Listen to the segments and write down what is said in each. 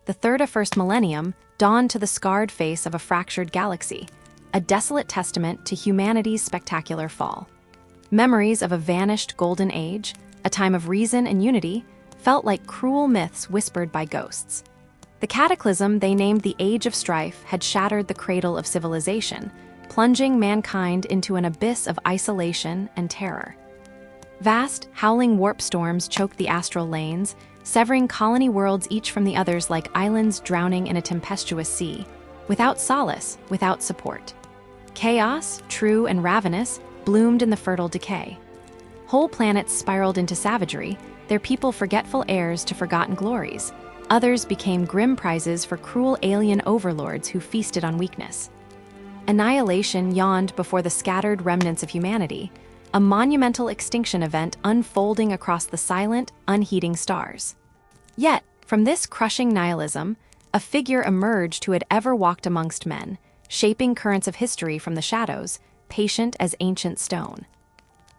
the 31st millennium dawned to the scarred face of a fractured galaxy, a desolate testament to humanity's spectacular fall. Memories of a vanished golden age, a time of reason and unity, felt like cruel myths whispered by ghosts. The cataclysm they named the Age of Strife had shattered the cradle of civilization, plunging mankind into an abyss of isolation and terror. Vast, howling warp storms choked the astral lanes, severing colony worlds each from the others like islands drowning in a tempestuous sea, without solace, without support. Chaos, true and ravenous, bloomed in the fertile decay. Whole planets spiraled into savagery, their people forgetful heirs to forgotten glories. Others became grim prizes for cruel alien overlords who feasted on weakness. Annihilation yawned before the scattered remnants of humanity, a monumental extinction event unfolding across the silent, unheeding stars. Yet, from this crushing nihilism, a figure emerged who had ever walked amongst men, shaping currents of history from the shadows, patient as ancient stone.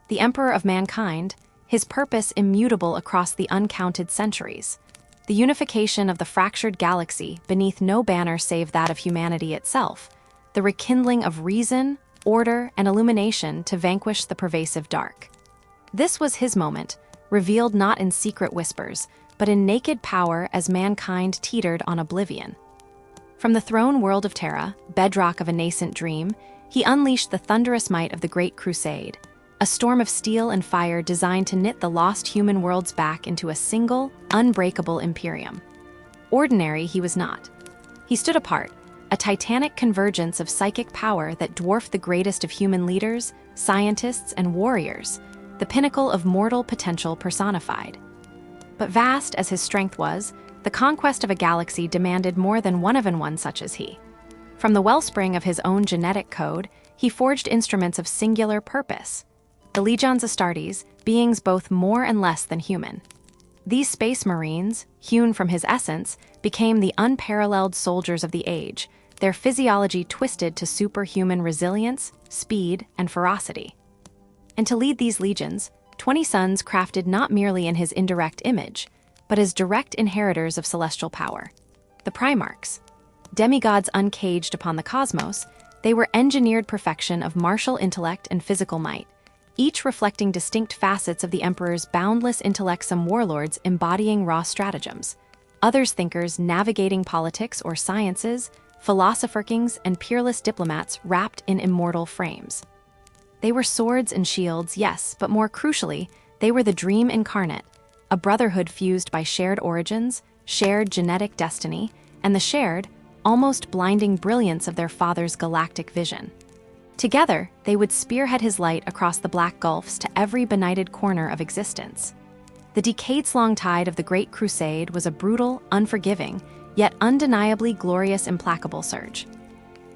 The Emperor of Mankind, his purpose immutable across the uncounted centuries. The unification of the fractured galaxy beneath no banner save that of humanity itself, the rekindling of reason, order, and illumination to vanquish the pervasive dark. This was his moment, revealed not in secret whispers, but in naked power as mankind teetered on oblivion. From the throne world of Terra, bedrock of a nascent dream, he unleashed the thunderous might of the Great Crusade, a storm of steel and fire designed to knit the lost human worlds back into a single, unbreakable Imperium. Ordinary he was not. He stood apart, a titanic convergence of psychic power that dwarfed the greatest of human leaders, scientists, and warriors, the pinnacle of mortal potential personified. But vast as his strength was, the conquest of a galaxy demanded more than one such as he. From the wellspring of his own genetic code, he forged instruments of singular purpose. The Legions Astartes, beings both more and less than human. These space marines, hewn from his essence, became the unparalleled soldiers of the age, their physiology twisted to superhuman resilience, speed, and ferocity. And to lead these legions, 20 sons crafted not merely in his indirect image, but as direct inheritors of celestial power. The Primarchs. Demigods uncaged upon the cosmos, they were engineered perfection of martial intellect and physical might, each reflecting distinct facets of the Emperor's boundless intellect, some warlords embodying raw stratagems, others thinkers navigating politics or sciences, philosopher kings and peerless diplomats wrapped in immortal frames. They were swords and shields, yes, but more crucially, they were the dream incarnate, a brotherhood fused by shared origins, shared genetic destiny, and the shared, almost blinding brilliance of their father's galactic vision. Together, they would spearhead his light across the black gulfs to every benighted corner of existence. The decades-long tide of the Great Crusade was a brutal, unforgiving, yet undeniably glorious implacable surge.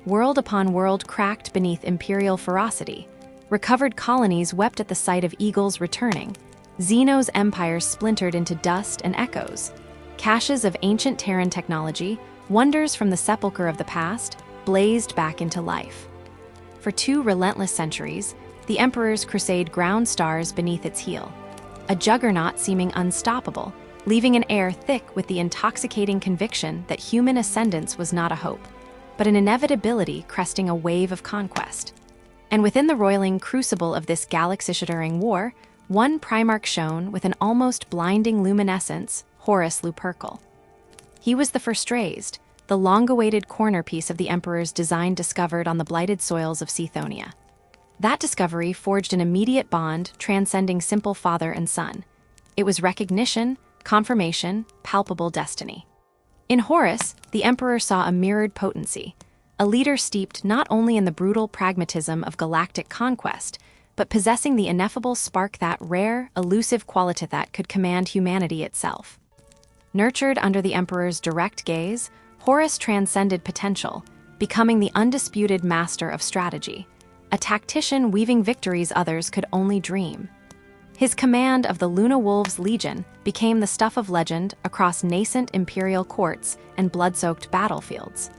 World upon world cracked beneath imperial ferocity, recovered colonies wept at the sight of eagles returning, Xeno's empire splintered into dust and echoes, caches of ancient Terran technology, wonders from the sepulchre of the past, blazed back into life. For 2 relentless centuries, the Emperor's crusade ground stars beneath its heel, a juggernaut seeming unstoppable, leaving an air thick with the intoxicating conviction that human ascendance was not a hope, but an inevitability cresting a wave of conquest. And within the roiling crucible of this galaxy-shattering war, one Primarch shone with an almost blinding luminescence, Horus Lupercal. He was the first raised, the long-awaited cornerpiece of the Emperor's design discovered on the blighted soils of Sithonia. That discovery forged an immediate bond transcending simple father and son. It was recognition, confirmation, palpable destiny. In Horus, the Emperor saw a mirrored potency, a leader steeped not only in the brutal pragmatism of galactic conquest, but possessing the ineffable spark, that rare, elusive quality that could command humanity itself. Nurtured under the Emperor's direct gaze, Horus transcended potential, becoming the undisputed master of strategy, a tactician weaving victories others could only dream. His command of the Luna Wolves Legion became the stuff of legend across nascent imperial courts and blood-soaked battlefields.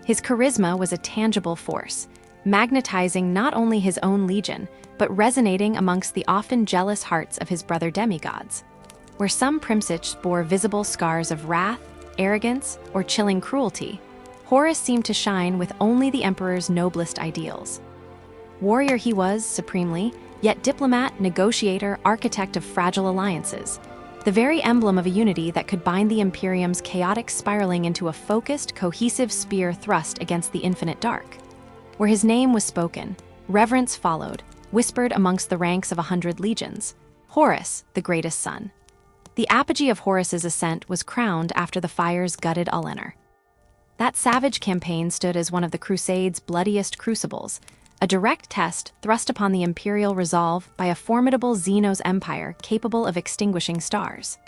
His charisma was a tangible force, magnetizing not only his own legion, but resonating amongst the often jealous hearts of his brother demigods. Where some Primarchs bore visible scars of wrath, arrogance, or chilling cruelty, Horus seemed to shine with only the emperor's noblest ideals. Warrior he was, supremely, yet diplomat, negotiator, architect of fragile alliances, the very emblem of a unity that could bind the Imperium's chaotic spiraling into a focused, cohesive spear thrust against the infinite dark. Where his name was spoken, reverence followed, whispered amongst the ranks of 100 legions. Horus, the greatest son. The apogee of Horus's ascent was crowned after the fires gutted Ullanor. That savage campaign stood as one of the Crusade's bloodiest crucibles, a direct test thrust upon the imperial resolve by a formidable Xenos empire capable of extinguishing stars.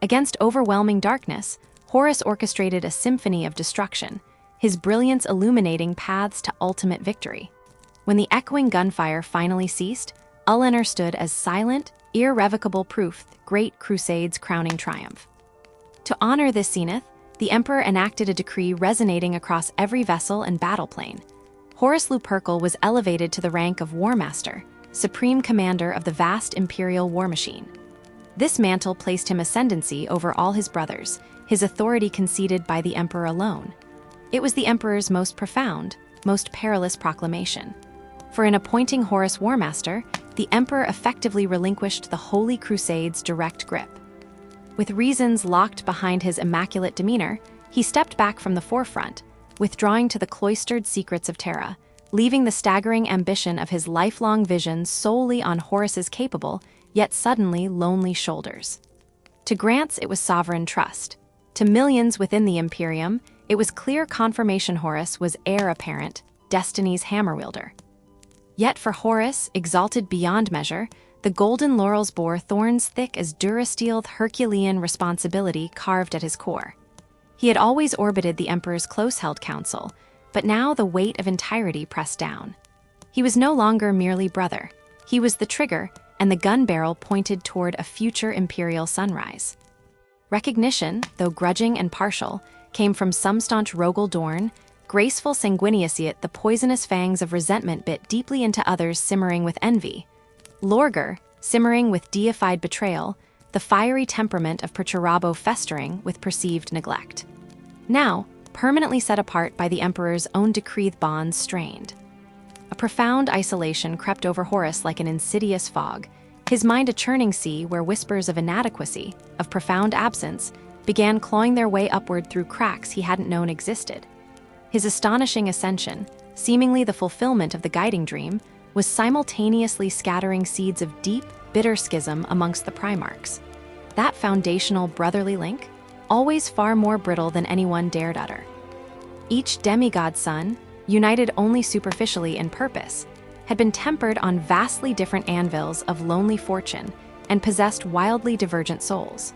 Against overwhelming darkness, Horus orchestrated a symphony of destruction, his brilliance illuminating paths to ultimate victory. When the echoing gunfire finally ceased, Ullanor stood as silent, irrevocable proof the Great Crusade's crowning triumph. To honor this zenith, the emperor enacted a decree resonating across every vessel and battle plane. Horus Lupercal was elevated to the rank of Warmaster, supreme commander of the vast imperial war machine. This mantle placed him ascendancy over all his brothers, his authority conceded by the emperor alone. It was the emperor's most profound, most perilous proclamation. For in appointing Horus Warmaster, the emperor effectively relinquished the Holy Crusade's direct grip. With reasons locked behind his immaculate demeanor, he stepped back from the forefront, withdrawing to the cloistered secrets of Terra, leaving the staggering ambition of his lifelong vision solely on Horus's capable, yet suddenly lonely shoulders. To Grants, it was sovereign trust. To millions within the Imperium, it was clear confirmation Horus was heir apparent, destiny's hammer-wielder. Yet for Horus, exalted beyond measure, the golden laurels bore thorns thick as Durasteel's Herculean responsibility carved at his core. He had always orbited the emperor's close-held council, but now the weight of entirety pressed down. He was no longer merely brother. He was the trigger, and the gun barrel pointed toward a future imperial sunrise. Recognition, though grudging and partial, came from some staunch Rogel Dorn, graceful sanguinius, yet the poisonous fangs of resentment bit deeply into others simmering with envy. Lorgar, simmering with deified betrayal, the fiery temperament of Perturabo festering with perceived neglect. Now, permanently set apart by the emperor's own decreed bonds strained. A profound isolation crept over Horus like an insidious fog, his mind a churning sea where whispers of inadequacy, of profound absence, began clawing their way upward through cracks he hadn't known existed. His astonishing ascension, seemingly the fulfillment of the guiding dream, was simultaneously scattering seeds of deep, bitter schism amongst the Primarchs. That foundational brotherly link, always far more brittle than anyone dared utter. Each demigod son, united only superficially in purpose, had been tempered on vastly different anvils of lonely fortune and possessed wildly divergent souls.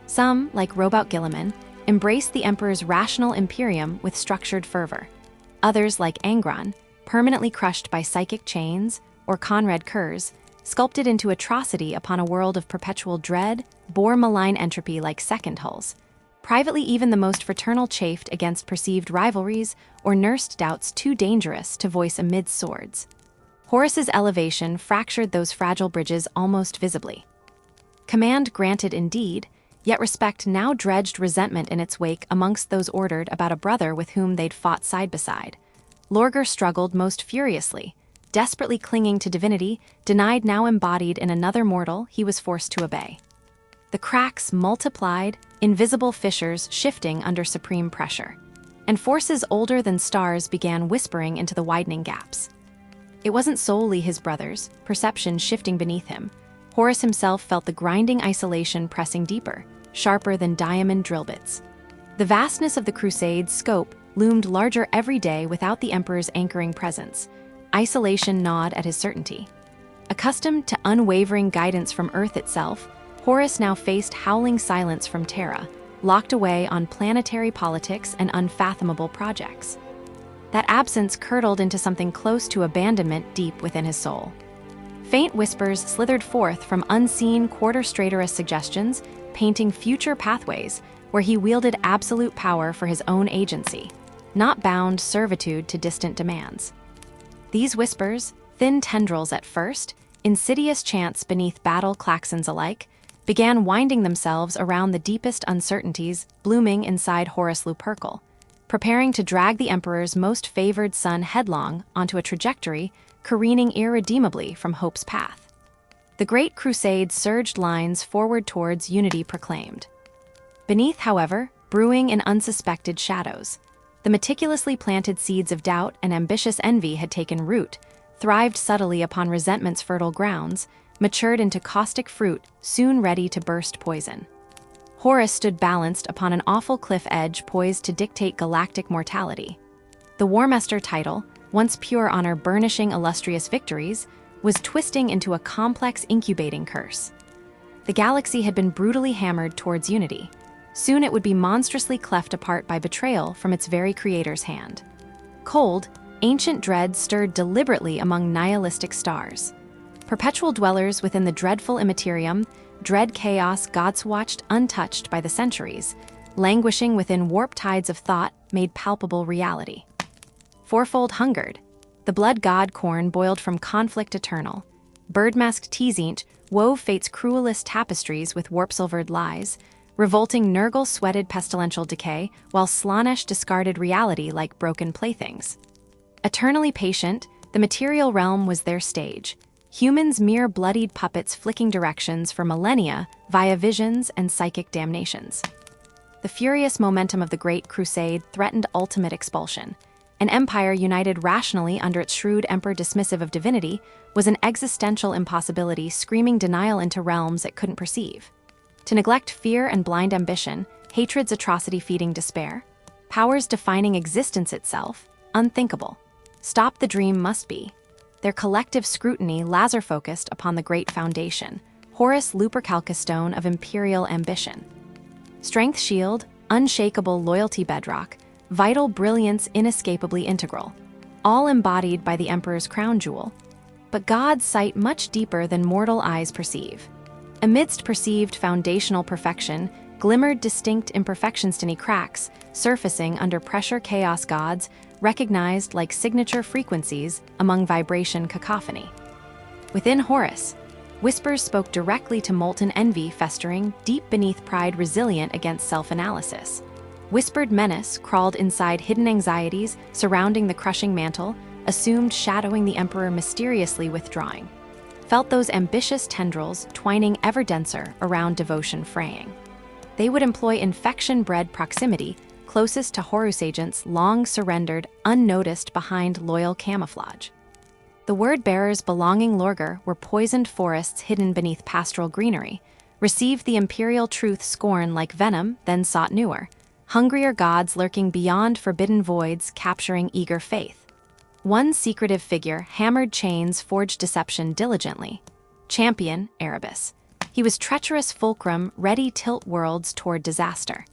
Some, like Robout Guilliman, embraced the emperor's rational imperium with structured fervor. Others, like Angron, permanently crushed by psychic chains, or Conrad Kurz, sculpted into atrocity upon a world of perpetual dread, bore malign entropy like second hulls. Privately, even the most fraternal chafed against perceived rivalries or nursed doubts too dangerous to voice amid swords. Horus's elevation fractured those fragile bridges almost visibly. Command granted indeed, yet respect now dredged resentment in its wake amongst those ordered about a brother with whom they'd fought side by side. Lorgar struggled most furiously, desperately clinging to divinity, denied now embodied in another mortal he was forced to obey. The cracks multiplied, invisible fissures shifting under supreme pressure, and forces older than stars began whispering into the widening gaps. It wasn't solely his brothers, perception shifting beneath him. Horus himself felt the grinding isolation pressing deeper, sharper than diamond drill bits. The vastness of the Crusade's scope loomed larger every day without the Emperor's anchoring presence. Isolation gnawed at his certainty. Accustomed to unwavering guidance from Earth itself, Horus now faced howling silence from Terra, locked away on planetary politics and unfathomable projects. That absence curdled into something close to abandonment deep within his soul. Faint whispers slithered forth from unseen quarter-straterous suggestions, painting future pathways where he wielded absolute power for his own agency, not bound servitude to distant demands. These whispers, thin tendrils at first, insidious chants beneath battle klaxons alike, began winding themselves around the deepest uncertainties blooming inside Horus Lupercal, preparing to drag the Emperor's most favored son headlong onto a trajectory careening irredeemably from hope's path. The Great Crusade surged lines forward towards unity proclaimed. Beneath, however, brewing in unsuspected shadows, the meticulously planted seeds of doubt and ambitious envy had taken root, thrived subtly upon resentment's fertile grounds, matured into caustic fruit, soon ready to burst poison. Horus stood balanced upon an awful cliff edge poised to dictate galactic mortality. The Warmaster title, once pure honor burnishing illustrious victories, was twisting into a complex incubating curse. The galaxy had been brutally hammered towards unity. Soon it would be monstrously cleft apart by betrayal from its very creator's hand. Cold, ancient dread stirred deliberately among nihilistic stars. Perpetual dwellers within the dreadful immaterium, dread chaos gods watched untouched by the centuries, languishing within warp tides of thought made palpable reality. Fourfold hungered, the blood god corn boiled from conflict eternal. Bird-masked Tzint wove fate's cruelest tapestries with warp-silvered lies, revolting Nurgle sweated pestilential decay, while Slaanesh discarded reality like broken playthings. Eternally patient, the material realm was their stage, humans mere bloodied puppets flicking directions for millennia via visions and psychic damnations. The furious momentum of the Great Crusade threatened ultimate expulsion. An empire united rationally under its shrewd emperor dismissive of divinity was an existential impossibility screaming denial into realms it couldn't perceive. To neglect fear and blind ambition, hatred's atrocity-feeding despair, powers defining existence itself, unthinkable. Stop the dream must be. Their collective scrutiny laser-focused upon the great foundation, Horus Lupercal stone of imperial ambition. Strength shield, unshakable loyalty bedrock, vital brilliance inescapably integral, all embodied by the Emperor's crown jewel. But gods sight much deeper than mortal eyes perceive. Amidst perceived foundational perfection, glimmered distinct imperfections, tiny cracks, surfacing under pressure. Chaos gods, recognized like signature frequencies among vibration cacophony. Within Horus, whispers spoke directly to molten envy festering deep beneath pride, resilient against self-analysis. Whispered menace crawled inside hidden anxieties surrounding the crushing mantle, assumed shadowing the Emperor, mysteriously withdrawing. Felt those ambitious tendrils twining ever denser around devotion fraying. They would employ infection-bred proximity, closest to Horus agents long surrendered, unnoticed behind loyal camouflage. The word-bearers belonging Lorgar were poisoned forests hidden beneath pastoral greenery, received the imperial truth scorn like venom, then sought newer. Hungrier gods lurking beyond forbidden voids, capturing eager faith. One secretive figure hammered chains, forged deception diligently. Champion, Erebus. He was treacherous fulcrum, ready tilt worlds toward disaster.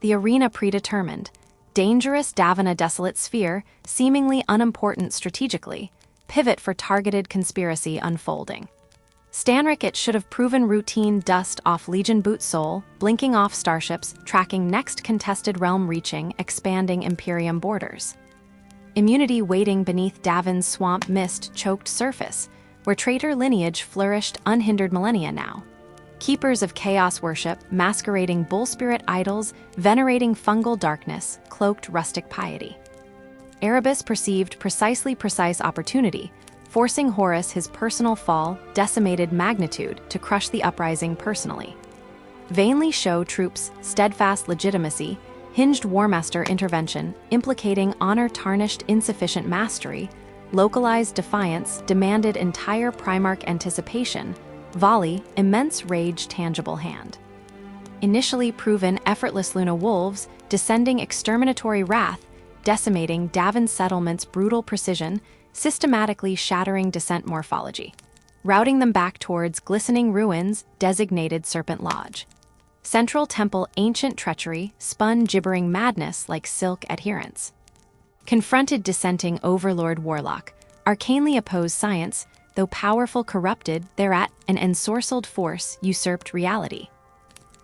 The arena predetermined. Dangerous Davina desolate sphere, seemingly unimportant strategically, pivot for targeted conspiracy unfolding. Stanric it should have proven routine dust off Legion boot soul, blinking off starships, tracking next contested realm reaching, expanding Imperium borders. Immunity waiting beneath Davin's swamp mist choked surface, where traitor lineage flourished unhindered millennia now. Keepers of chaos worship, masquerading bull spirit idols, venerating fungal darkness, cloaked rustic piety. Erebus perceived precise opportunity, forcing Horus his personal fall, decimated magnitude to crush the uprising personally. Vainly show troops steadfast legitimacy, hinged Warmaster intervention, implicating honor-tarnished insufficient mastery, localized defiance, demanded entire Primarch anticipation, volley, immense rage tangible hand. Initially proven effortless Luna wolves, descending exterminatory wrath, decimating Davin settlements' brutal precision, systematically shattering descent morphology, routing them back towards glistening ruins designated Serpent Lodge. Central temple ancient treachery spun gibbering madness like silk adherence. Confronted dissenting overlord warlock, arcanely opposed science, though powerful corrupted, thereat an ensorcelled force usurped reality.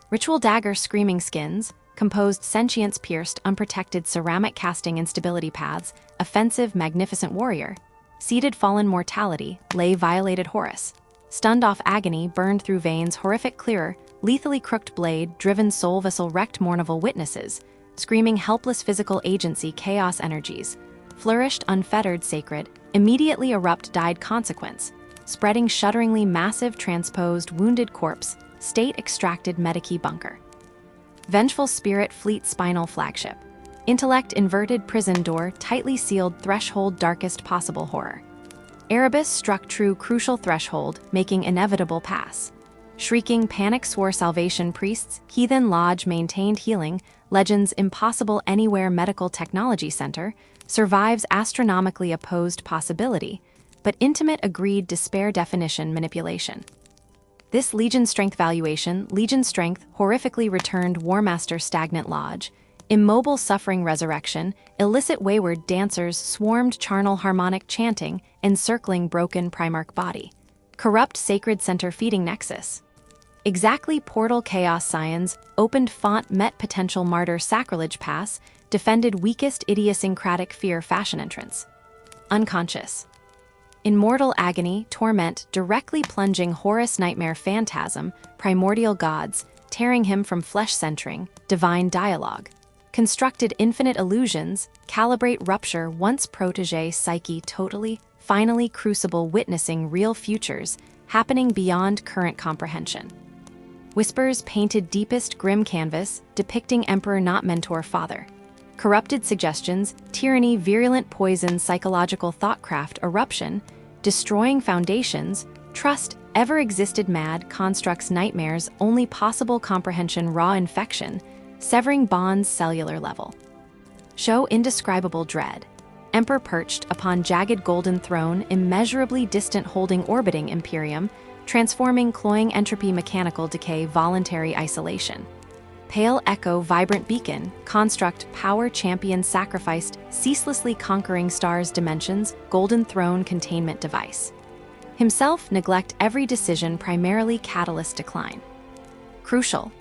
Ritual dagger screaming skins, composed sentience pierced unprotected ceramic casting instability paths, offensive magnificent warrior, seeded fallen mortality, lay violated Horus. stunned-off agony burned through veins, horrific clearer, lethally crooked blade, driven soul vessel wrecked mournable witnesses, screaming helpless physical agency, chaos energies, flourished unfettered sacred, immediately erupt died consequence, spreading shudderingly massive transposed wounded corpse, state extracted medici bunker. Vengeful spirit fleet spinal flagship. Intellect inverted prison door, tightly sealed threshold darkest possible horror. Erebus struck true crucial threshold, making inevitable pass. Shrieking panic swore salvation priests, heathen lodge maintained healing, legends impossible anywhere medical technology center, survives astronomically opposed possibility, but intimate agreed despair definition manipulation. This Legion strength valuation, Legion strength horrifically returned Warmaster stagnant lodge, immobile suffering resurrection, illicit wayward dancers swarmed charnel harmonic chanting, encircling broken Primarch body. Corrupt sacred center feeding nexus. Exactly portal chaos science, opened font met potential martyr sacrilege pass, defended weakest idiosyncratic fear fashion entrance. Unconscious. In mortal agony, torment, directly plunging Horus nightmare phantasm, primordial gods, tearing him from flesh-centering, divine dialogue. Constructed infinite illusions, calibrate rupture once protege psyche totally, finally crucible witnessing real futures, happening beyond current comprehension. Whispers painted deepest grim canvas, depicting emperor not mentor father. Corrupted suggestions, tyranny virulent poison psychological thoughtcraft eruption, destroying foundations, trust ever existed mad constructs nightmares only possible comprehension raw infection, severing bonds cellular level. Show indescribable dread. Emperor perched upon jagged golden throne immeasurably distant holding orbiting Imperium, transforming cloying entropy mechanical decay voluntary isolation. Pale echo vibrant beacon, construct power champion sacrificed, ceaselessly conquering stars dimensions, golden throne containment device. Himself neglect every decision primarily catalyst decline. Crucial.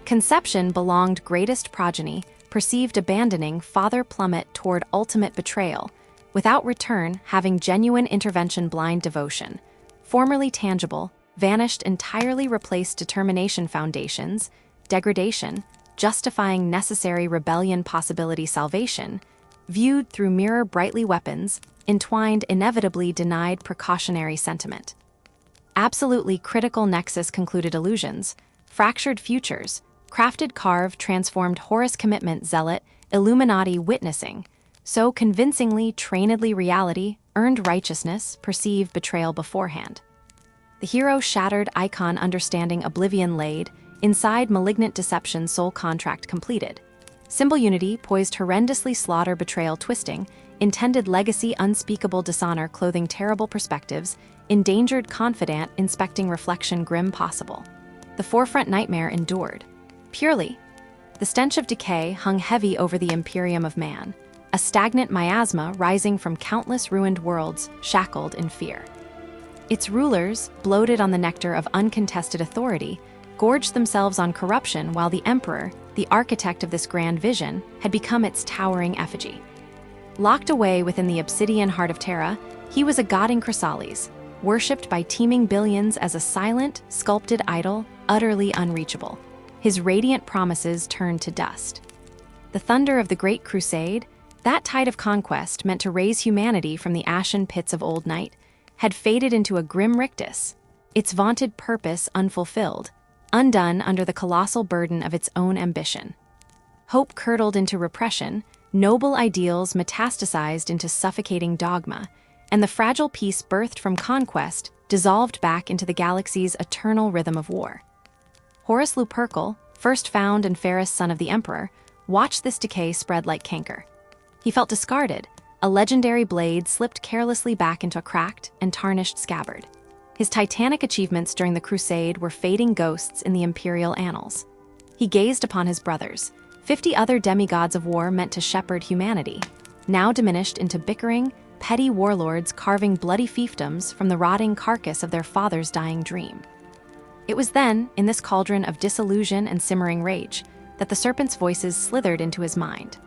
Conception belonged greatest progeny, perceived abandoning father plummet toward ultimate betrayal, without return having genuine intervention blind devotion. Formerly tangible, vanished entirely replaced determination foundations, degradation, justifying necessary rebellion possibility salvation, viewed through mirror brightly weapons, entwined inevitably denied precautionary sentiment. Absolutely critical nexus concluded illusions, fractured futures, crafted carve transformed Horus commitment zealot, Illuminati witnessing, so convincingly trainedly reality, earned righteousness, perceive betrayal beforehand. The hero shattered icon understanding oblivion laid, inside malignant deception soul contract completed. Symbol unity poised horrendously slaughter betrayal twisting, intended legacy unspeakable dishonor clothing terrible perspectives, endangered confidant inspecting reflection grim possible. The forefront nightmare endured. Purely. The stench of decay hung heavy over the Imperium of Man, a stagnant miasma rising from countless ruined worlds shackled in fear. Its rulers, bloated on the nectar of uncontested authority, gorged themselves on corruption while the emperor, the architect of this grand vision, had become its towering effigy. Locked away within the obsidian heart of Terra, he was a god in chrysalis, worshipped by teeming billions as a silent, sculpted idol, utterly unreachable. His radiant promises turned to dust. The thunder of the Great Crusade, that tide of conquest meant to raise humanity from the ashen pits of old night, had faded into a grim rictus, its vaunted purpose unfulfilled, undone under the colossal burden of its own ambition. Hope curdled into repression, noble ideals metastasized into suffocating dogma, and the fragile peace birthed from conquest dissolved back into the galaxy's eternal rhythm of war. Horus Lupercal, first found and fairest son of the Emperor, watched this decay spread like canker. He felt discarded. A legendary blade slipped carelessly back into a cracked and tarnished scabbard. His titanic achievements during the Crusade were fading ghosts in the imperial annals. He gazed upon his brothers, 50 other demigods of war meant to shepherd humanity, now diminished into bickering, petty warlords carving bloody fiefdoms from the rotting carcass of their father's dying dream. It was then, in this cauldron of disillusion and simmering rage, that the serpent's voices slithered into his mind.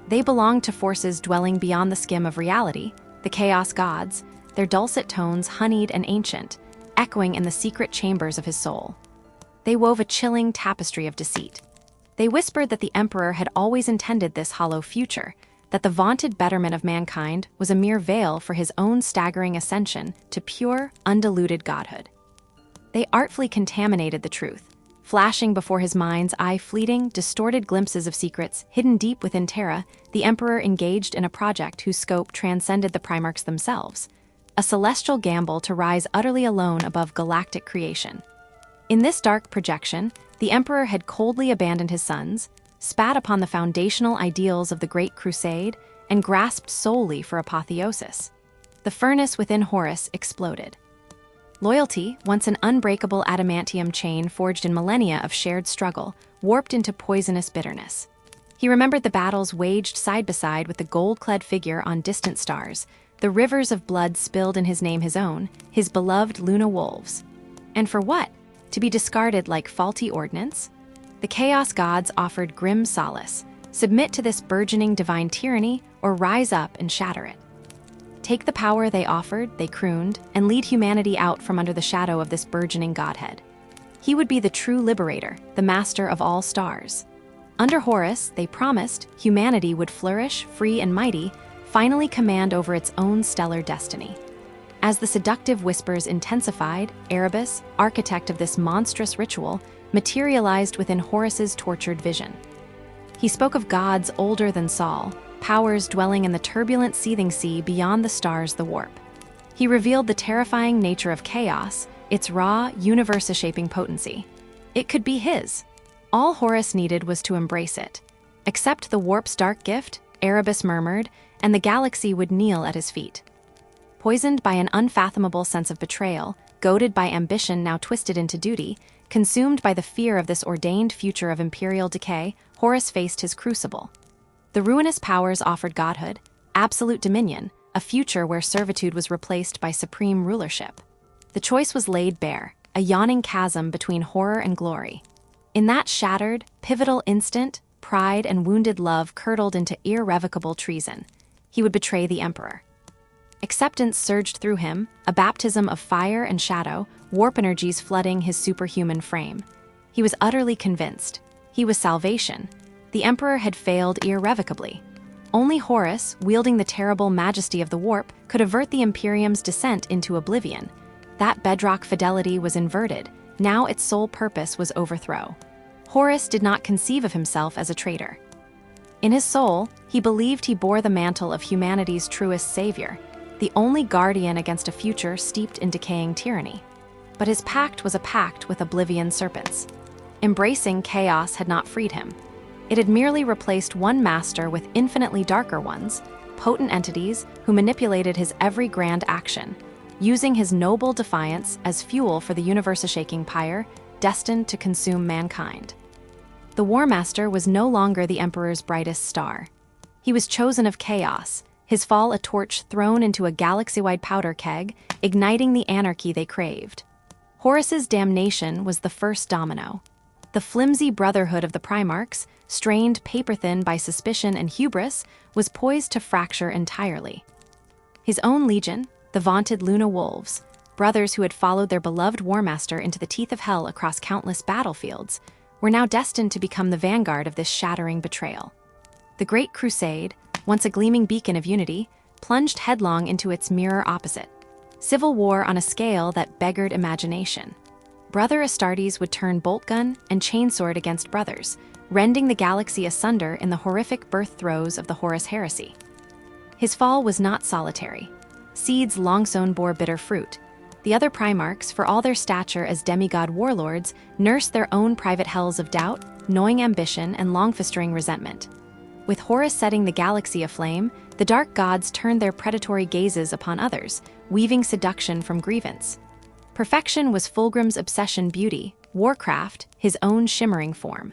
They belonged to forces dwelling beyond the skim of reality, the chaos gods, their dulcet tones honeyed and ancient, echoing in the secret chambers of his soul. They wove a chilling tapestry of deceit. They whispered that the emperor had always intended this hollow future, that the vaunted betterment of mankind was a mere veil for his own staggering ascension to pure, undiluted godhood. They artfully contaminated the truth, flashing before his mind's eye fleeting, distorted glimpses of secrets hidden deep within Terra. The emperor engaged in a project whose scope transcended the Primarchs themselves, a celestial gamble to rise utterly alone above galactic creation. In this dark projection, the emperor had coldly abandoned his sons, spat upon the foundational ideals of the Great Crusade, and grasped solely for apotheosis. The furnace within Horus exploded. Loyalty, once an unbreakable adamantium chain forged in millennia of shared struggle, warped into poisonous bitterness. He remembered the battles waged side by side with the gold-clad figure on distant stars, the rivers of blood spilled in his name his own, his beloved Luna wolves. And for what? To be discarded like faulty ordnance? The Chaos Gods offered grim solace: submit to this burgeoning divine tyranny or rise up and shatter it. Take the power they offered, they crooned, and lead humanity out from under the shadow of this burgeoning godhead. He would be the true liberator, the master of all stars. Under Horus, they promised, humanity would flourish, free and mighty, finally command over its own stellar destiny. As the seductive whispers intensified, Erebus, architect of this monstrous ritual, materialized within Horus's tortured vision. He spoke of gods older than Sol, powers dwelling in the turbulent seething sea beyond the stars the warp. He revealed the terrifying nature of chaos, its raw, universe-shaping potency. It could be his. All Horus needed was to embrace it. Accept the warp's dark gift, Erebus murmured, and the galaxy would kneel at his feet. Poisoned by an unfathomable sense of betrayal, goaded by ambition now twisted into duty, consumed by the fear of this ordained future of imperial decay, Horus faced his crucible. The ruinous powers offered godhood, absolute dominion, a future where servitude was replaced by supreme rulership. The choice was laid bare, a yawning chasm between horror and glory. In that shattered, pivotal instant, pride and wounded love curdled into irrevocable treason. He would betray the emperor. Acceptance surged through him, a baptism of fire and shadow, warp energies flooding his superhuman frame. He was utterly convinced. He was salvation. The emperor had failed irrevocably. Only Horus, wielding the terrible majesty of the warp, could avert the Imperium's descent into oblivion. That bedrock fidelity was inverted. Now its sole purpose was overthrow. Horus did not conceive of himself as a traitor. In his soul, he believed he bore the mantle of humanity's truest savior, the only guardian against a future steeped in decaying tyranny. But his pact was a pact with oblivion serpents. Embracing chaos had not freed him. It had merely replaced one master with infinitely darker ones, potent entities who manipulated his every grand action, using his noble defiance as fuel for the universe-shaking pyre destined to consume mankind. The Warmaster was no longer the Emperor's brightest star. He was chosen of chaos, his fall a torch thrown into a galaxy-wide powder keg, igniting the anarchy they craved. Horus's damnation was the first domino. The flimsy brotherhood of the Primarchs, strained paper-thin by suspicion and hubris, was poised to fracture entirely. His own legion, the vaunted Luna wolves, brothers who had followed their beloved Warmaster into the teeth of hell across countless battlefields, were now destined to become the vanguard of this shattering betrayal. The Great Crusade, once a gleaming beacon of unity, plunged headlong into its mirror opposite. Civil war on a scale that beggared imagination. Brother Astartes would turn boltgun and chainsword against brothers, rending the galaxy asunder in the horrific birth throes of the Horus Heresy. His fall was not solitary. Seeds long sown bore bitter fruit. The other Primarchs, for all their stature as demigod warlords, nursed their own private hells of doubt, gnawing ambition, and long-festering resentment. With Horus setting the galaxy aflame, the dark gods turned their predatory gazes upon others, weaving seduction from grievance. Perfection was Fulgrim's obsession beauty, Warcraft, his own shimmering form.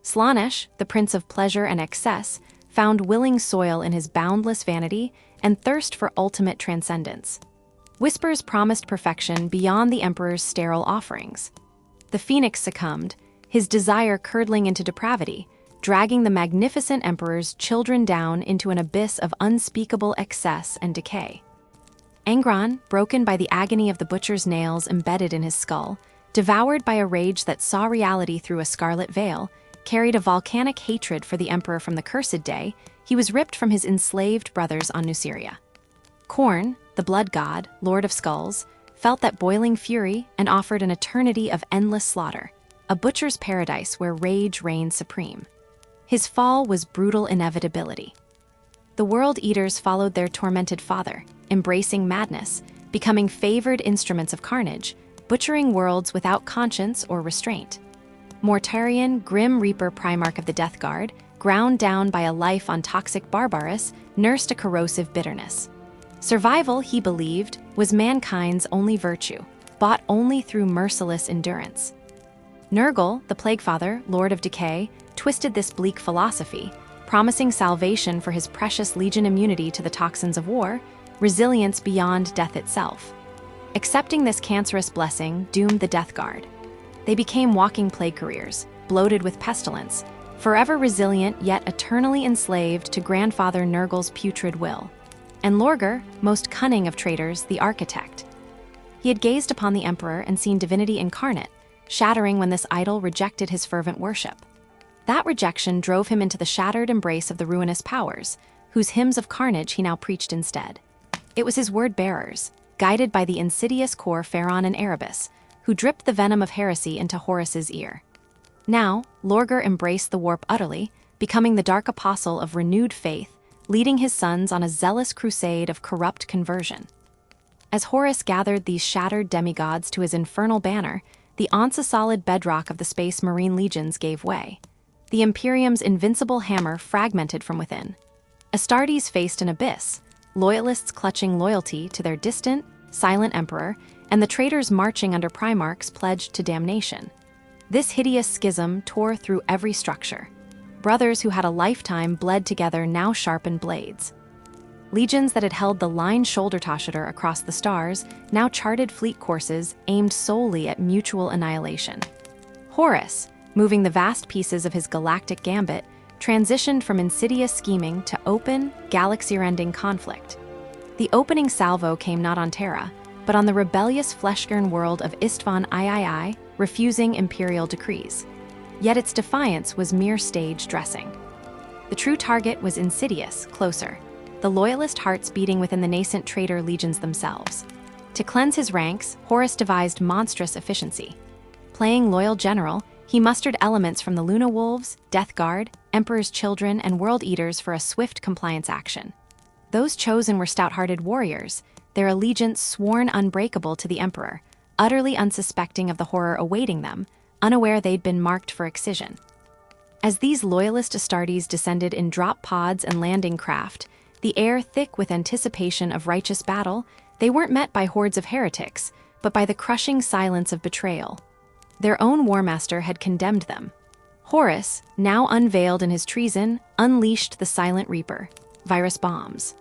Slaanesh, the prince of pleasure and excess, found willing soil in his boundless vanity and thirst for ultimate transcendence. Whispers promised perfection beyond the Emperor's sterile offerings. The Phoenix succumbed, his desire curdling into depravity, dragging the magnificent Emperor's children down into an abyss of unspeakable excess and decay. Angron, broken by the agony of the butcher's nails embedded in his skull, devoured by a rage that saw reality through a scarlet veil, carried a volcanic hatred for the Emperor from the Cursed Day, he was ripped from his enslaved brothers on Nuceria. Khorne, the blood god, Lord of Skulls, felt that boiling fury and offered an eternity of endless slaughter, a butcher's paradise where rage reigned supreme. His fall was brutal inevitability. The World Eaters followed their tormented father, embracing madness, becoming favored instruments of carnage, butchering worlds without conscience or restraint. Mortarion, grim reaper Primarch of the Death Guard, ground down by a life on toxic Barbarous, nursed a corrosive bitterness. Survival, he believed, was mankind's only virtue, bought only through merciless endurance. Nurgle, the Plaguefather, Lord of Decay, twisted this bleak philosophy, promising salvation for his precious legion immunity to the toxins of war, resilience beyond death itself. Accepting this cancerous blessing doomed the Death Guard. They became walking plague careers, bloated with pestilence, forever resilient yet eternally enslaved to Grandfather Nurgle's putrid will. And Lorgar, most cunning of traitors, the Architect. He had gazed upon the Emperor and seen divinity incarnate, shattering when this idol rejected his fervent worship. That rejection drove him into the shattered embrace of the ruinous powers, whose hymns of carnage he now preached instead. It was his word-bearers, guided by the insidious core Pharaon and Erebus, who dripped the venom of heresy into Horus's ear. Now, Lorgar embraced the warp utterly, becoming the dark apostle of renewed faith, leading his sons on a zealous crusade of corrupt conversion. As Horus gathered these shattered demigods to his infernal banner, the once-solid bedrock of the Space Marine legions gave way. The Imperium's invincible hammer fragmented from within. Astartes faced an abyss, loyalists clutching loyalty to their distant, silent emperor, and the traitors marching under Primarchs pledged to damnation. This hideous schism tore through every structure. Brothers who had a lifetime bled together now sharpened blades. Legions that had held the line shoulder-tosheter across the stars now charted fleet courses aimed solely at mutual annihilation. Horus, moving the vast pieces of his galactic gambit, transitioned from insidious scheming to open, galaxy-rending conflict. The opening salvo came not on Terra, but on the rebellious Fleshgurn world of Istvan III, refusing imperial decrees. Yet its defiance was mere stage dressing. The true target was insidious, closer, the loyalist hearts beating within the nascent traitor legions themselves. To cleanse his ranks, Horus devised monstrous efficiency. Playing loyal general, he mustered elements from the Luna Wolves, Death Guard, Emperor's Children, and World Eaters for a swift compliance action. Those chosen were stout-hearted warriors, their allegiance sworn unbreakable to the Emperor, utterly unsuspecting of the horror awaiting them, unaware they'd been marked for excision. As these loyalist Astartes descended in drop pods and landing craft, the air thick with anticipation of righteous battle, they weren't met by hordes of heretics, but by the crushing silence of betrayal. Their own Warmaster had condemned them. Horus, now unveiled in his treason, unleashed the silent reaper, virus bombs.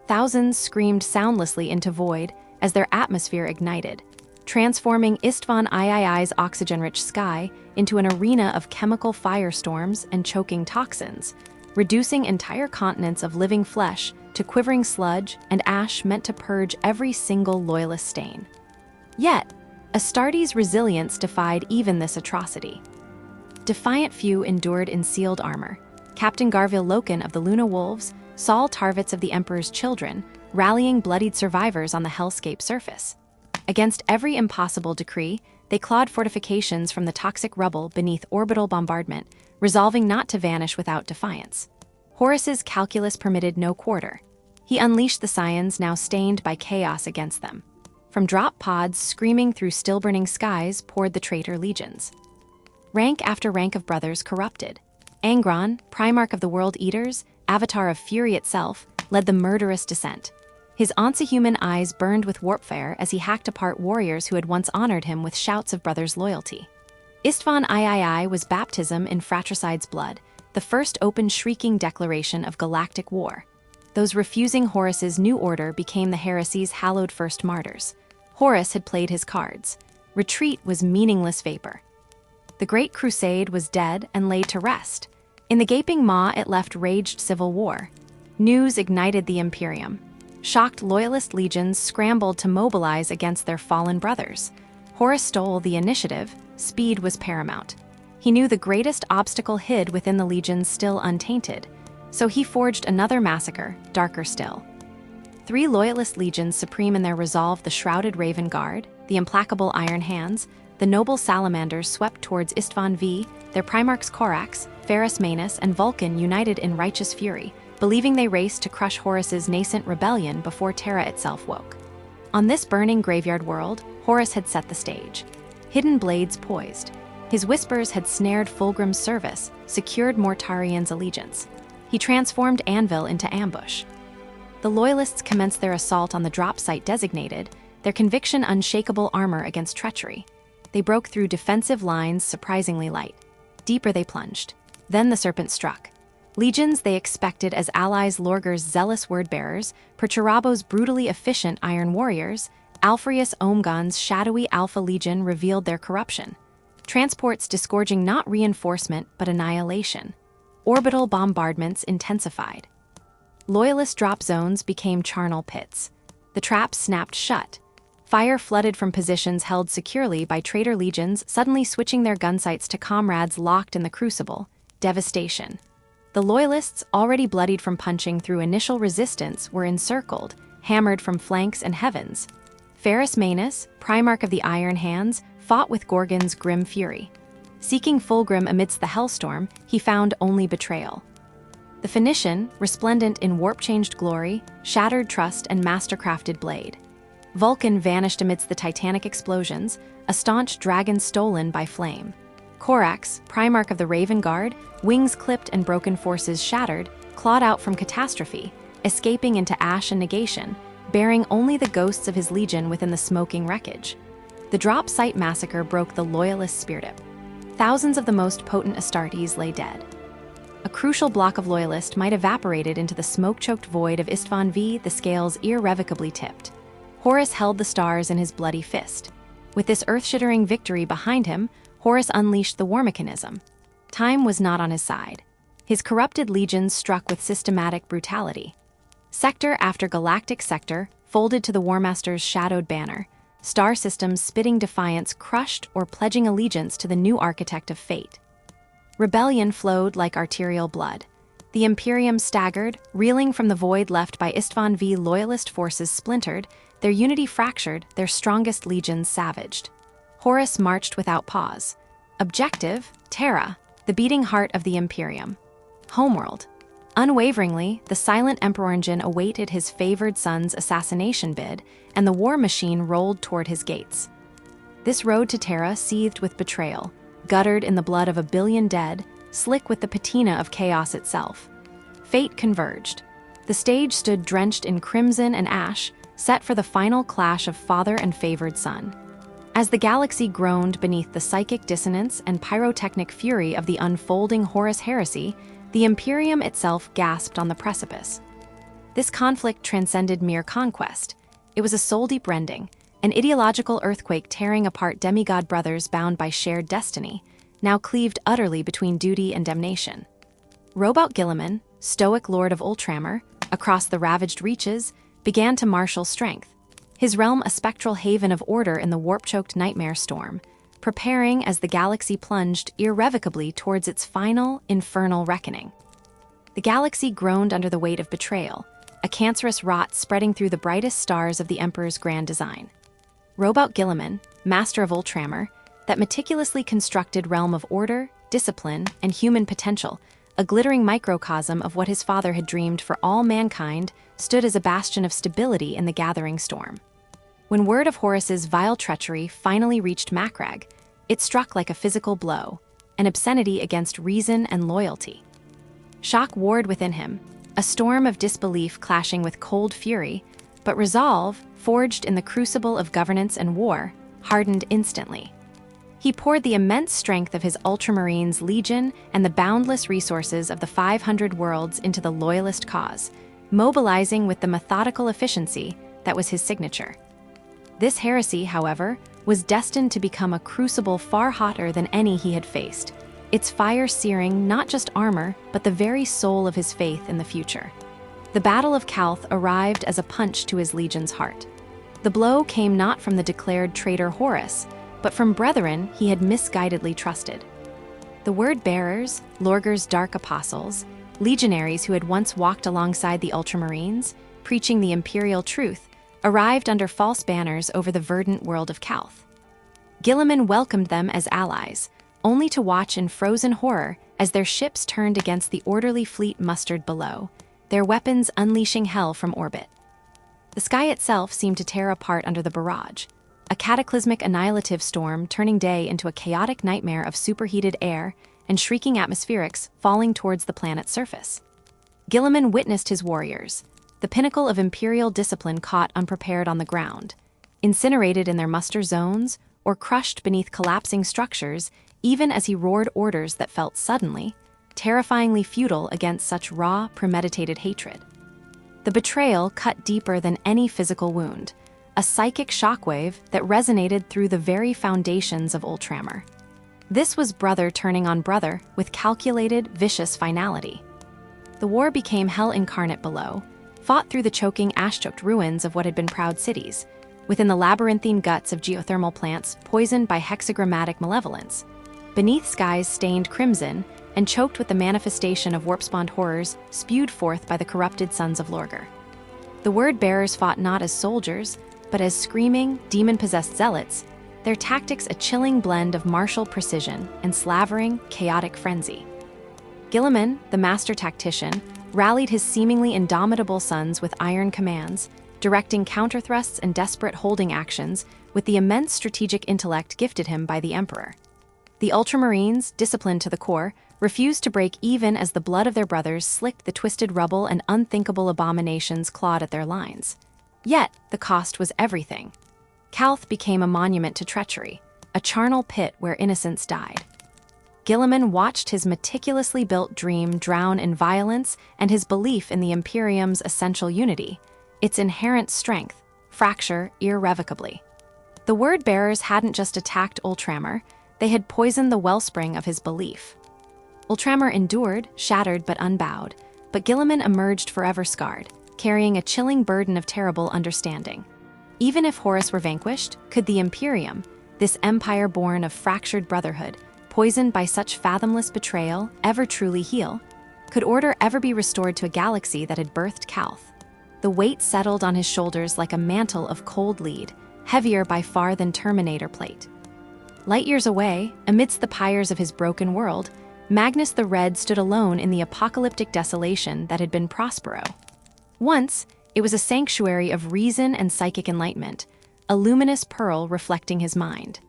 Thousands screamed soundlessly into void as their atmosphere ignited, transforming Istvan III's oxygen-rich sky into an arena of chemical firestorms and choking toxins, reducing entire continents of living flesh to quivering sludge and ash meant to purge every single loyalist stain. Yet, Astartes' resilience defied even this atrocity. Defiant few endured in sealed armor. Captain Garville Loken of the Luna Wolves, Saul Tarvitz of the Emperor's Children, rallying bloodied survivors on the hellscape surface. Against every impossible decree, they clawed fortifications from the toxic rubble beneath orbital bombardment, resolving not to vanish without defiance. Horus's calculus permitted no quarter. He unleashed the scions now stained by chaos against them. From drop pods screaming through still-burning skies poured the traitor legions. Rank after rank of brothers corrupted. Angron, Primarch of the World Eaters, avatar of fury itself, led the murderous descent. His once-human eyes burned with warpfire as he hacked apart warriors who had once honored him with shouts of brothers' loyalty. Istvan III was baptism in fratricide's blood, the first open shrieking declaration of galactic war. Those refusing Horus's new order became the Heresy's hallowed first martyrs. Horus had played his cards. Retreat was meaningless vapor. The Great Crusade was dead and laid to rest. In the gaping maw it left raged civil war. News ignited the Imperium. Shocked loyalist legions scrambled to mobilize against their fallen brothers. Horus stole the initiative. Speed was paramount. He knew the greatest obstacle hid within the legions still untainted, so he forged another massacre, darker still. 3 loyalist legions supreme in their resolve: the shrouded Raven Guard, the implacable Iron Hands, the noble Salamanders swept towards Istvan V, their Primarchs Corax, Ferrus Manus, and Vulcan united in righteous fury, believing they raced to crush Horus's nascent rebellion before Terra itself woke. On this burning graveyard world, Horus had set the stage. Hidden blades poised. His whispers had snared Fulgrim's service, secured Mortarian's allegiance. He transformed Anvil into ambush. The Loyalists commenced their assault on the drop site designated, their conviction unshakable armor against treachery. They broke through defensive lines surprisingly light. Deeper they plunged. Then the serpent struck. Legions they expected as allies: Lorgar's zealous word-bearers, Perturabo's brutally efficient iron warriors, Alfreus Omgon's shadowy Alpha Legion revealed their corruption. Transports disgorging not reinforcement but annihilation. Orbital bombardments intensified. Loyalist drop zones became charnel pits. The traps snapped shut. Fire flooded from positions held securely by traitor legions, suddenly switching their gunsights to comrades locked in the crucible. Devastation. The Loyalists, already bloodied from punching through initial resistance, were encircled, hammered from flanks and heavens. Ferrus Manus, Primarch of the Iron Hands, fought with Gorgon's grim fury. Seeking Fulgrim amidst the hellstorm, he found only betrayal. The Phoenician, resplendent in warp-changed glory, shattered trust and mastercrafted blade. Vulcan vanished amidst the titanic explosions, a staunch dragon stolen by flame. Corax, Primarch of the Raven Guard, wings clipped and broken forces shattered, clawed out from catastrophe, escaping into ash and negation, bearing only the ghosts of his legion within the smoking wreckage. The drop site massacre broke the Loyalist spirit. Thousands of the most potent Astartes lay dead. A crucial block of Loyalists might evaporated into the smoke-choked void of Istvan V, the scales irrevocably tipped. Horus held the stars in his bloody fist. With this earth-shattering victory behind him, Horus unleashed the war mechanism. Time was not on his side. His corrupted legions struck with systematic brutality. Sector after galactic sector folded to the Warmaster's shadowed banner, star systems spitting defiance, crushed or pledging allegiance to the new architect of fate. Rebellion flowed like arterial blood. The Imperium staggered, reeling from the void left by Istvan V. Loyalist forces splintered, their unity fractured, their strongest legions savaged. Horus marched without pause. Objective: Terra, the beating heart of the Imperium. Homeworld. Unwaveringly, the silent Emperor engine awaited his favored son's assassination bid, and the war machine rolled toward his gates. This road to Terra seethed with betrayal, guttered in the blood of a billion dead, slick with the patina of chaos itself. Fate converged. The stage stood drenched in crimson and ash, set for the final clash of father and favored son. As the galaxy groaned beneath the psychic dissonance and pyrotechnic fury of the unfolding Horus Heresy, the Imperium itself gasped on the precipice. This conflict transcended mere conquest. It was a soul-deep rending, an ideological earthquake tearing apart demigod brothers bound by shared destiny, now cleaved utterly between duty and damnation. Robout Guilliman, stoic lord of Ultramar, across the ravaged reaches, began to marshal strength, his realm a spectral haven of order in the warp-choked nightmare storm, preparing as the galaxy plunged irrevocably towards its final, infernal reckoning. The galaxy groaned under the weight of betrayal, a cancerous rot spreading through the brightest stars of the Emperor's grand design. Robout Guilliman, master of Ultramar, that meticulously constructed realm of order, discipline, and human potential, a glittering microcosm of what his father had dreamed for all mankind, stood as a bastion of stability in the gathering storm. When word of Horus's vile treachery finally reached Macragge, it struck like a physical blow, an obscenity against reason and loyalty. Shock warred within him, a storm of disbelief clashing with cold fury, but resolve, forged in the crucible of governance and war, hardened instantly. He poured the immense strength of his Ultramarines legion and the boundless resources of the 500 worlds into the loyalist cause, mobilizing with the methodical efficiency that was his signature. This heresy, however, was destined to become a crucible far hotter than any he had faced, its fire searing not just armor, but the very soul of his faith in the future. The Battle of Calth arrived as a punch to his legion's heart. The blow came not from the declared traitor Horus, but from brethren he had misguidedly trusted. The word-bearers, Lorgar's dark apostles, legionaries who had once walked alongside the Ultramarines, preaching the imperial truth, arrived under false banners over the verdant world of Calth. Guilliman welcomed them as allies, only to watch in frozen horror as their ships turned against the orderly fleet mustered below, their weapons unleashing hell from orbit. The sky itself seemed to tear apart under the barrage, a cataclysmic annihilative storm turning day into a chaotic nightmare of superheated air and shrieking atmospherics falling towards the planet's surface. Guilliman witnessed his warriors, the pinnacle of imperial discipline, caught unprepared on the ground, incinerated in their muster zones or crushed beneath collapsing structures, even as he roared orders that felt suddenly, terrifyingly futile against such raw, premeditated hatred. The betrayal cut deeper than any physical wound, a psychic shockwave that resonated through the very foundations of Ultramar. This was brother turning on brother with calculated, vicious finality. The war became hell incarnate below, fought through the choking, ash-choked ruins of what had been proud cities, within the labyrinthine guts of geothermal plants poisoned by hexagrammatic malevolence, beneath skies stained crimson and choked with the manifestation of warp-spawned horrors spewed forth by the corrupted sons of Lorgar. The word-bearers fought not as soldiers, but as screaming, demon-possessed zealots, their tactics a chilling blend of martial precision and slavering, chaotic frenzy. Guilliman, the master tactician, rallied his seemingly indomitable sons with iron commands, directing counterthrusts and desperate holding actions with the immense strategic intellect gifted him by the Emperor. The Ultramarines, disciplined to the core, refused to break even as the blood of their brothers slicked the twisted rubble and unthinkable abominations clawed at their lines. Yet, the cost was everything. Calth became a monument to treachery, a charnel pit where innocents died. Guilliman watched his meticulously built dream drown in violence and his belief in the Imperium's essential unity, its inherent strength, fracture irrevocably. The word-bearers hadn't just attacked Ultramar, they had poisoned the wellspring of his belief. Ultramar endured, shattered but unbowed, but Guilliman emerged forever scarred, carrying a chilling burden of terrible understanding. Even if Horus were vanquished, could the Imperium, this empire born of fractured brotherhood, poisoned by such fathomless betrayal, ever truly heal? Could order ever be restored to a galaxy that had birthed Calth? The weight settled on his shoulders like a mantle of cold lead, heavier by far than Terminator plate. Light years away, amidst the pyres of his broken world, Magnus the Red stood alone in the apocalyptic desolation that had been Prospero. Once, it was a sanctuary of reason and psychic enlightenment, a luminous pearl reflecting his mind.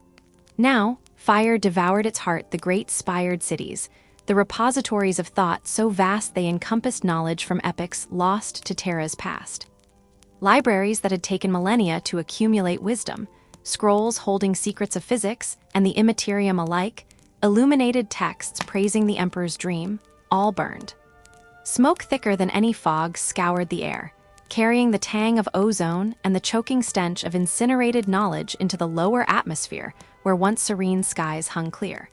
Now, fire devoured its heart, the great spired cities, the repositories of thought so vast they encompassed knowledge from epochs lost to Terra's past. Libraries that had taken millennia to accumulate wisdom, scrolls holding secrets of physics and the immaterium alike, illuminated texts praising the Emperor's dream, all burned. Smoke thicker than any fog scoured the air, carrying the tang of ozone and the choking stench of incinerated knowledge into the lower atmosphere where once serene skies hung clear.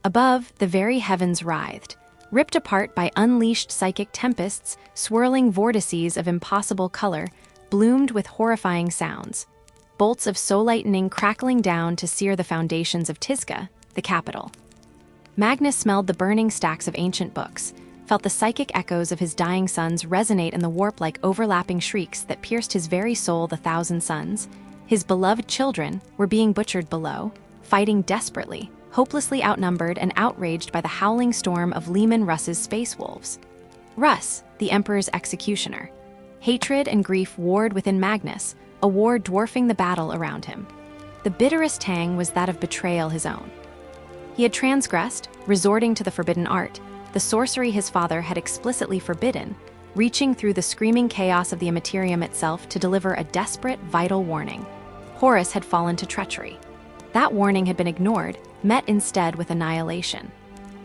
Above, the very heavens writhed, ripped apart by unleashed psychic tempests, swirling vortices of impossible color, bloomed with horrifying sounds, bolts of soul-lightning crackling down to sear the foundations of Tizca, the capital. Magnus smelled the burning stacks of ancient books, felt the psychic echoes of his dying sons resonate in the warp like overlapping shrieks that pierced his very soul. The thousand sons, his beloved children, were being butchered below, fighting desperately, hopelessly outnumbered and outraged by the howling storm of Leman Russ's space wolves. Russ, the Emperor's executioner. Hatred and grief warred within Magnus, a war dwarfing the battle around him. The bitterest tang was that of betrayal his own. He had transgressed, resorting to the forbidden art, the sorcery his father had explicitly forbidden, reaching through the screaming chaos of the Immaterium itself to deliver a desperate, vital warning. Horus had fallen to treachery. That warning had been ignored, met instead with annihilation.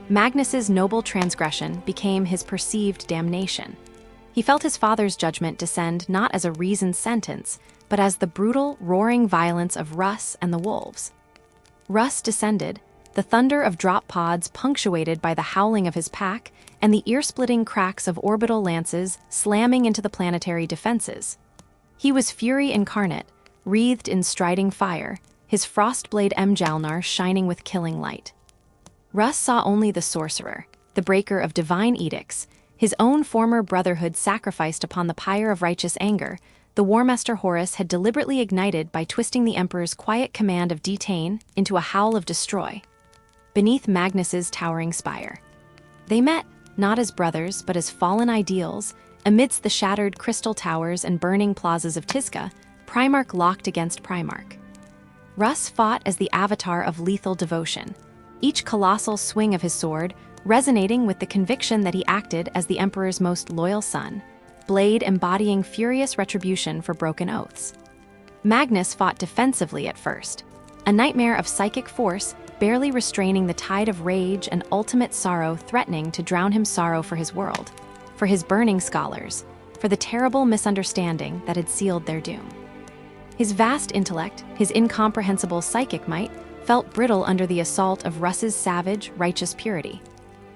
Magnus's noble transgression became his perceived damnation. He felt his father's judgment descend not as a reasoned sentence, but as the brutal, roaring violence of Russ and the wolves. Russ descended, the thunder of drop pods punctuated by the howling of his pack and the ear-splitting cracks of orbital lances slamming into the planetary defenses. He was fury incarnate, wreathed in striding fire, his frostblade Mjalnar shining with killing light. Russ saw only the sorcerer, the breaker of divine edicts, his own former brotherhood sacrificed upon the pyre of righteous anger. The Warmaster Horus had deliberately ignited by twisting the Emperor's quiet command of detain into a howl of destroy. Beneath Magnus's towering spire, they met, not as brothers but as fallen ideals, amidst the shattered crystal towers and burning plazas of Tizca, Primarch locked against Primarch. Russ fought as the avatar of lethal devotion, each colossal swing of his sword resonating with the conviction that he acted as the Emperor's most loyal son, blade embodying furious retribution for broken oaths. Magnus fought defensively at first, a nightmare of psychic force barely restraining the tide of rage and ultimate sorrow threatening to drown him. Sorrow for his world, for his burning scholars, for the terrible misunderstanding that had sealed their doom. His vast intellect, his incomprehensible psychic might, felt brittle under the assault of Russ's savage, righteous purity.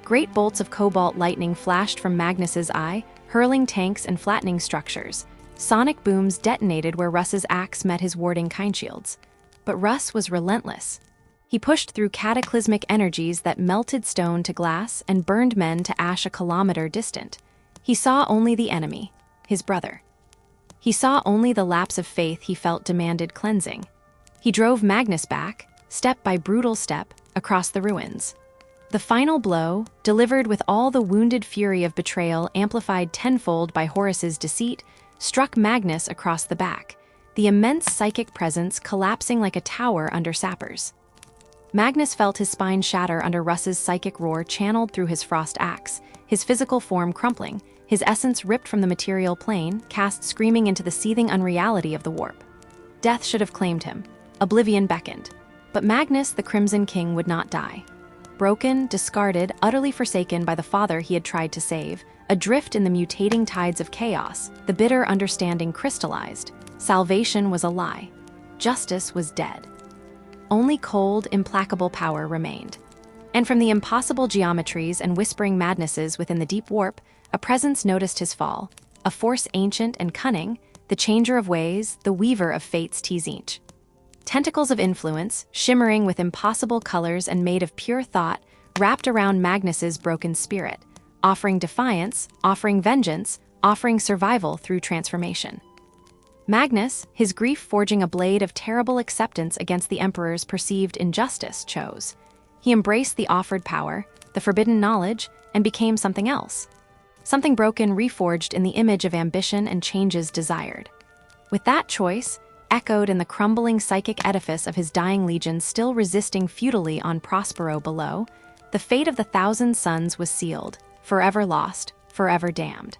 Great bolts of cobalt lightning flashed from Magnus's eye, hurling tanks and flattening structures. Sonic booms detonated where Russ's axe met his warding kineshields. But Russ was relentless. He pushed through cataclysmic energies that melted stone to glass and burned men to ash a kilometer distant. He saw only the enemy, his brother. He saw only the lapse of faith he felt demanded cleansing. He drove Magnus back, step by brutal step, across the ruins. The final blow, delivered with all the wounded fury of betrayal amplified tenfold by Horus's deceit, struck Magnus across the back, the immense psychic presence collapsing like a tower under sappers. Magnus felt his spine shatter under Russ's psychic roar channeled through his frost axe, his physical form crumpling, his essence ripped from the material plane, cast screaming into the seething unreality of the warp. Death should have claimed him. Oblivion beckoned. But Magnus, the Crimson King, would not die. Broken, discarded, utterly forsaken by the father he had tried to save, adrift in the mutating tides of chaos, the bitter understanding crystallized. Salvation was a lie. Justice was dead. Only cold, implacable power remained. And from the impossible geometries and whispering madnesses within the deep warp, a presence noticed his fall, a force ancient and cunning, the changer of ways, the weaver of fate's Tzeentch. Tentacles of influence, shimmering with impossible colors and made of pure thought, wrapped around Magnus's broken spirit, offering defiance, offering vengeance, offering survival through transformation. Magnus, his grief forging a blade of terrible acceptance against the Emperor's perceived injustice, chose. He embraced the offered power, the forbidden knowledge, and became something else. Something broken reforged in the image of ambition and changes desired. With that choice, echoed in the crumbling psychic edifice of his dying legions still resisting futilely on Prospero below, the fate of the Thousand Sons was sealed, forever lost, forever damned.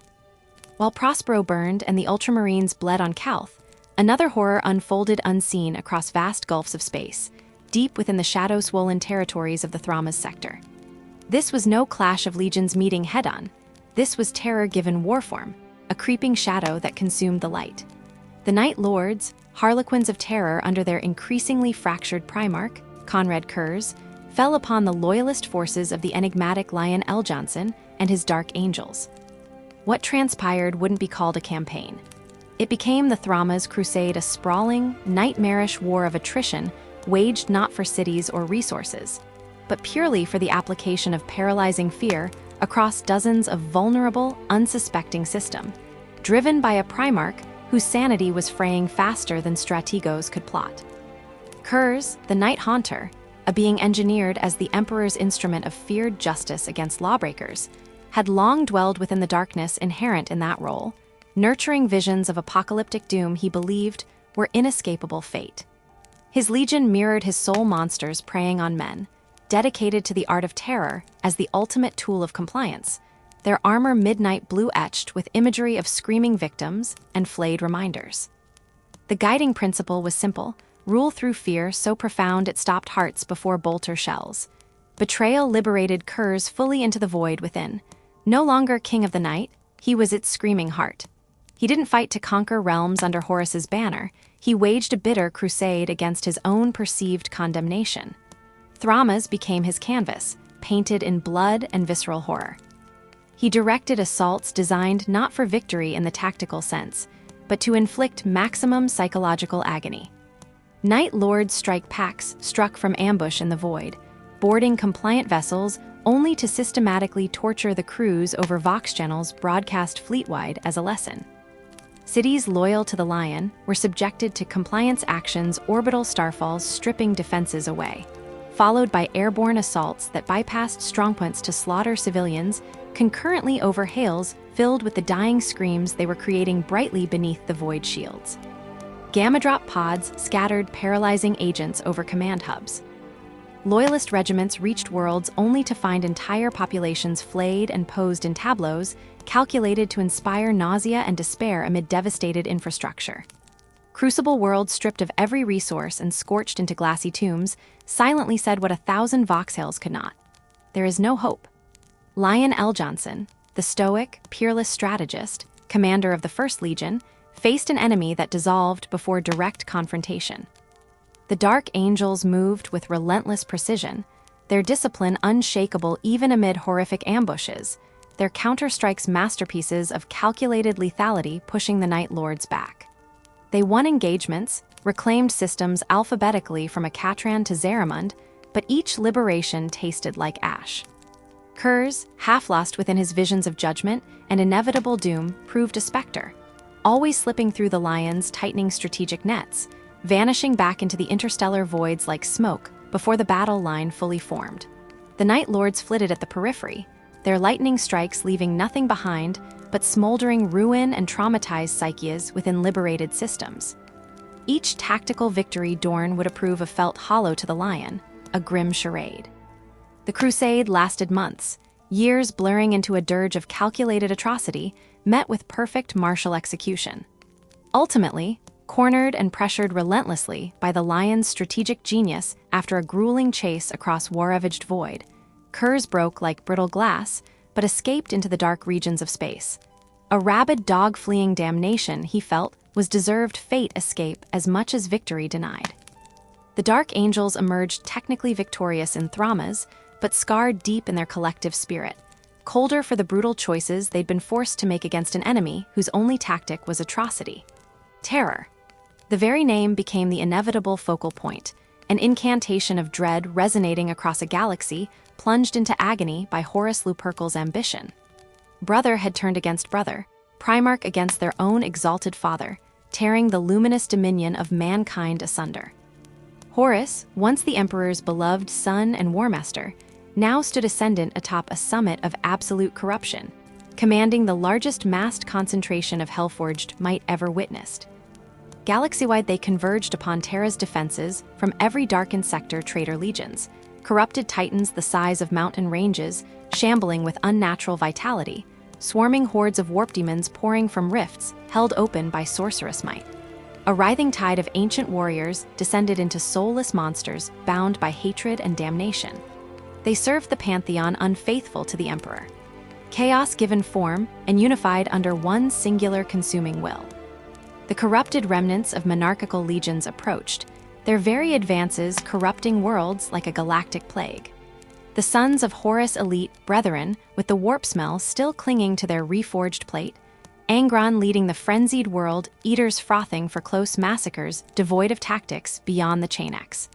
While Prospero burned and the Ultramarines bled on Calth, another horror unfolded unseen across vast gulfs of space, deep within the shadow-swollen territories of the Thramas sector. This was no clash of legions meeting head-on. This was terror given warform, a creeping shadow that consumed the light. The Night Lords, harlequins of terror under their increasingly fractured Primarch, Conrad Kurz, fell upon the loyalist forces of the enigmatic Lion El'Jansen and his Dark Angels. What transpired wouldn't be called a campaign. It became the Thramas Crusade, a sprawling, nightmarish war of attrition waged not for cities or resources, but purely for the application of paralyzing fear across dozens of vulnerable, unsuspecting systems, driven by a Primarch whose sanity was fraying faster than strategos could plot. Kurz, the Night Haunter, a being engineered as the Emperor's instrument of feared justice against lawbreakers, had long dwelled within the darkness inherent in that role, nurturing visions of apocalyptic doom he believed were inescapable fate. His legion mirrored his soul monsters preying on men, dedicated to the art of terror as the ultimate tool of compliance, their armor midnight blue-etched with imagery of screaming victims and flayed reminders. The guiding principle was simple: rule through fear so profound it stopped hearts before bolter shells. Betrayal liberated Kurz fully into the void within. No longer king of the night, he was its screaming heart. He didn't fight to conquer realms under Horus's banner, he waged a bitter crusade against his own perceived condemnation. Thramas became his canvas, painted in blood and visceral horror. He directed assaults designed not for victory in the tactical sense, but to inflict maximum psychological agony. Night Lords strike packs struck from ambush in the void, boarding compliant vessels only to systematically torture the crews over Vox channels broadcast fleet-wide as a lesson. Cities loyal to the Lion were subjected to compliance actions, orbital starfalls stripping defenses away, followed by airborne assaults that bypassed strongpoints to slaughter civilians, concurrently over hails filled with the dying screams they were creating brightly beneath the void shields. Gamma-drop pods scattered paralyzing agents over command hubs. Loyalist regiments reached worlds only to find entire populations flayed and posed in tableaus calculated to inspire nausea and despair amid devastated infrastructure. Crucible worlds stripped of every resource and scorched into glassy tombs silently said what 1,000 voxhails could not. There is no hope. Lion L. Johnson, the stoic, peerless strategist, commander of the First Legion, faced an enemy that dissolved before direct confrontation. The Dark Angels moved with relentless precision, their discipline unshakable even amid horrific ambushes, their counterstrikes masterpieces of calculated lethality pushing the Night Lords back. They won engagements, reclaimed systems alphabetically from Akatran to Zeramund, but each liberation tasted like ash. Kurz, half lost within his visions of judgment and inevitable doom, proved a specter, always slipping through the Lion's tightening strategic nets, vanishing back into the interstellar voids like smoke before the battle line fully formed. The Night Lords flitted at the periphery, their lightning strikes leaving nothing behind but smoldering ruin and traumatized psyches within liberated systems. Each tactical victory Dorn would approve of felt hollow to the Lion, a grim charade. The crusade lasted months, years blurring into a dirge of calculated atrocity met with perfect martial execution. Ultimately, cornered and pressured relentlessly by the Lion's strategic genius after a grueling chase across war-ravaged void, Kurz broke like brittle glass, but escaped into the dark regions of space. A rabid dog fleeing damnation, he felt, was deserved fate escape as much as victory denied. The Dark Angels emerged technically victorious in Thramas, but scarred deep in their collective spirit, colder for the brutal choices they'd been forced to make against an enemy whose only tactic was atrocity. Terror. The very name became the inevitable focal point, an incantation of dread resonating across a galaxy plunged into agony by Horus Lupercal's ambition. Brother had turned against brother, Primarch against their own exalted father, tearing the luminous dominion of mankind asunder. Horus, once the Emperor's beloved son and Warmaster, now stood ascendant atop a summit of absolute corruption, commanding the largest massed concentration of Hellforged might ever witnessed. Galaxy-wide they converged upon Terra's defenses from every darkened sector traitor legions, corrupted titans the size of mountain ranges, shambling with unnatural vitality, swarming hordes of warp demons pouring from rifts held open by sorceress might. A writhing tide of ancient warriors descended into soulless monsters bound by hatred and damnation. They served the pantheon unfaithful to the Emperor. Chaos given form and unified under one singular consuming will. The corrupted remnants of monarchical legions approached, their very advances corrupting worlds like a galactic plague. The sons of Horus elite brethren, with the warp smell still clinging to their reforged plate, Angron leading the frenzied world, eaters frothing for close massacres devoid of tactics beyond the Chain X.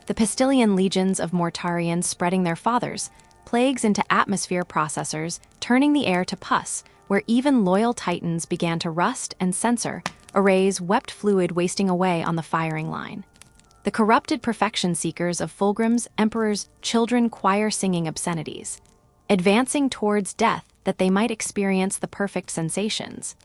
The Pastilian legions of Mortarians spreading their fathers, plagues into atmosphere processors, turning the air to pus, where even loyal titans began to rust and censor, arrays wept fluid wasting away on the firing line. The corrupted perfection seekers of Fulgrim's Emperor's children choir singing obscenities, advancing towards death that they might experience the perfect sensations.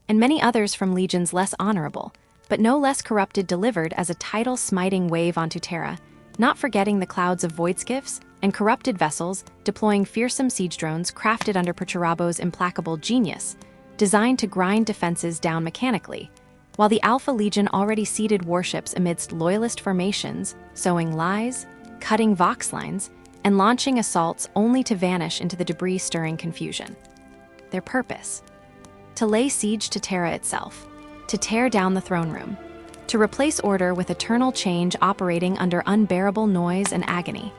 And many others from legions less honorable, but no less corrupted delivered as a tidal-smiting wave onto Terra, not forgetting the clouds of void skiffs and corrupted vessels deploying fearsome siege drones crafted under Perturabo's implacable genius, designed to grind defenses down mechanically, while the Alpha Legion already seeded warships amidst loyalist formations, sowing lies, cutting vox lines, and launching assaults only to vanish into the debris-stirring confusion. Their purpose: to lay siege to Terra itself, to tear down the throne room, to replace order with eternal change operating under unbearable noise and agony.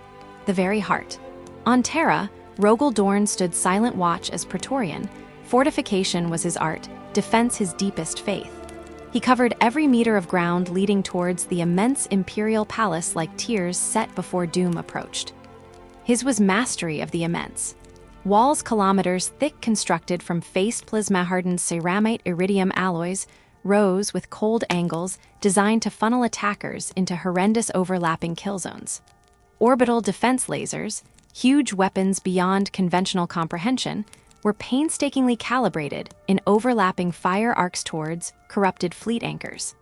The very heart. On Terra, Rogel Dorn stood silent watch as Praetorian. Fortification was his art, defense his deepest faith. He covered every meter of ground leading towards the immense imperial palace like tiers set before doom approached. His was mastery of the immense. Walls kilometers thick constructed from faced plasma-hardened ceramite iridium alloys rose with cold angles designed to funnel attackers into horrendous overlapping kill zones. Orbital defense lasers, huge weapons beyond conventional comprehension, were painstakingly calibrated in overlapping fire arcs towards corrupted fleet anchors.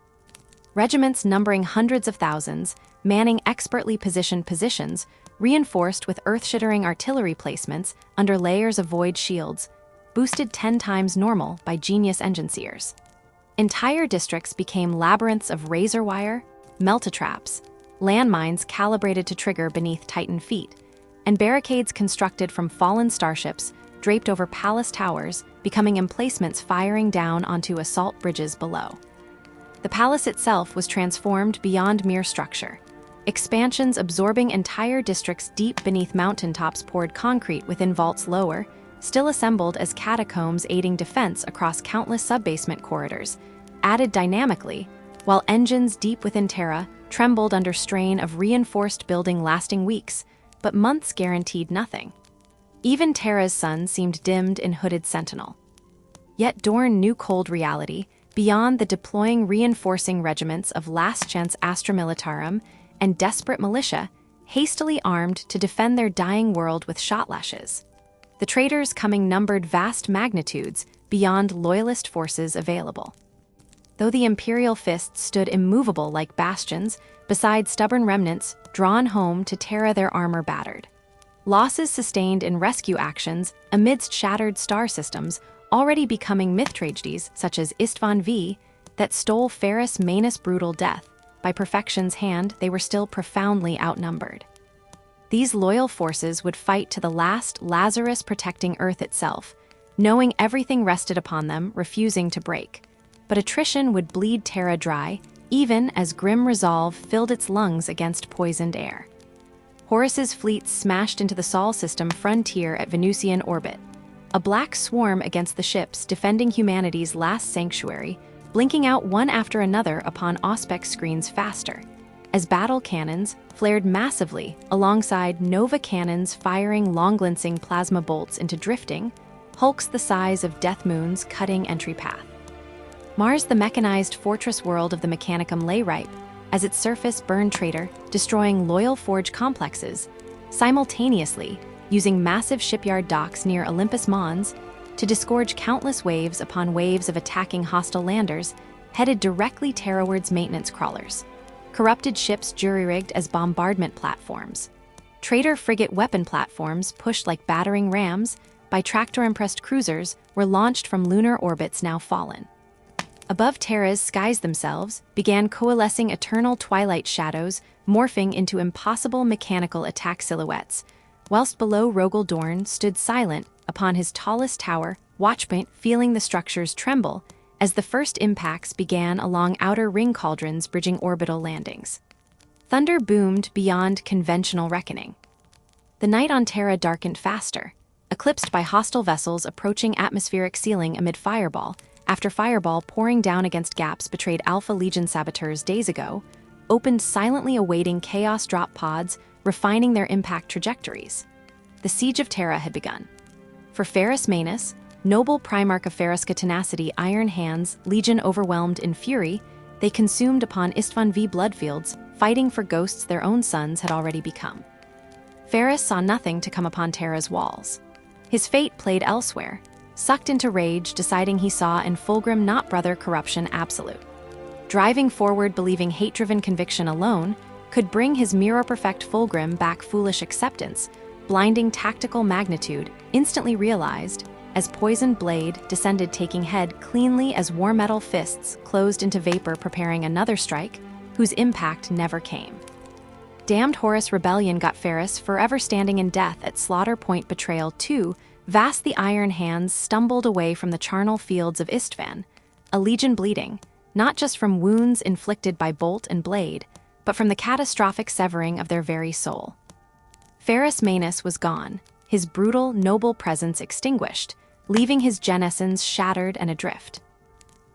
Regiments numbering hundreds of thousands, manning expertly positioned positions, reinforced with earth-shattering artillery placements under layers of void shields, boosted 10 times normal by genius engine seers. Entire districts became labyrinths of razor wire, melt-a-traps, landmines calibrated to trigger beneath Titan feet, and barricades constructed from fallen starships draped over palace towers, becoming emplacements firing down onto assault bridges below. The palace itself was transformed beyond mere structure. Expansions absorbing entire districts deep beneath mountaintops poured concrete within vaults lower, still assembled as catacombs aiding defense across countless sub-basement corridors, added dynamically, while engines deep within Terra trembled under strain of reinforced building lasting weeks, but months guaranteed nothing. Even Terra's sun seemed dimmed in hooded sentinel. Yet Dorn knew cold reality, beyond the deploying reinforcing regiments of Last Chance Astra Militarum and desperate militia, hastily armed to defend their dying world with shotlashes. The traitors coming numbered vast magnitudes beyond loyalist forces available. Though the Imperial fists stood immovable like bastions, beside stubborn remnants drawn home to Terra their armor battered. Losses sustained in rescue actions amidst shattered star systems already becoming myth tragedies such as Istvan V that stole Ferris Manus' brutal death. By Perfection's hand, they were still profoundly outnumbered. These loyal forces would fight to the last, Lazarus protecting Earth itself, knowing everything rested upon them, refusing to break. But attrition would bleed Terra dry, even as grim resolve filled its lungs against poisoned air. Horus's fleet smashed into the Sol system frontier at Venusian orbit, a black swarm against the ships defending humanity's last sanctuary, blinking out one after another upon Auspex screens faster, as battle cannons flared massively alongside Nova cannons firing long-glancing plasma bolts into drifting, hulks the size of Death Moon's cutting entry path. Mars, the mechanized fortress world of the Mechanicum, lay ripe, as its surface burned traitor, destroying loyal forge complexes, simultaneously using massive shipyard docks near Olympus Mons to disgorge countless waves upon waves of attacking hostile landers headed directly Terrawards maintenance crawlers, corrupted ships jury-rigged as bombardment platforms, traitor frigate weapon platforms pushed like battering rams by tractor-impressed cruisers were launched from lunar orbits now fallen. Above Terra's skies themselves began coalescing eternal twilight shadows morphing into impossible mechanical attack silhouettes, whilst below Rogel Dorn stood silent upon his tallest tower, watchpoint feeling the structures tremble as the first impacts began along outer ring cauldrons bridging orbital landings. Thunder boomed beyond conventional reckoning. The night on Terra darkened faster, eclipsed by hostile vessels approaching atmospheric ceiling amid fireball, after fireball pouring down against gaps betrayed Alpha Legion saboteurs days ago, opened silently awaiting chaos drop pods, refining their impact trajectories. The siege of Terra had begun. For Ferris Manus, noble Primarch of Ferrisca tenacity, iron hands, legion overwhelmed in fury, they consumed upon Istvan V bloodfields, fighting for ghosts their own sons had already become. Ferris saw nothing to come upon Terra's walls. His fate played elsewhere, sucked into rage, deciding he saw in Fulgrim not brother corruption absolute. Driving forward believing hate-driven conviction alone could bring his mirror-perfect Fulgrim back foolish acceptance, blinding tactical magnitude, instantly realized, as poisoned blade descended taking head cleanly as war metal fists closed into vapor preparing another strike, whose impact never came. Damned Horus Rebellion got Ferris forever standing in death at Slaughter Point Betrayal 2. Vast the iron hands stumbled away from the charnel fields of Istvan, a legion bleeding, not just from wounds inflicted by bolt and blade, but from the catastrophic severing of their very soul. Ferrus Manus was gone, his brutal, noble presence extinguished, leaving his denizens shattered and adrift.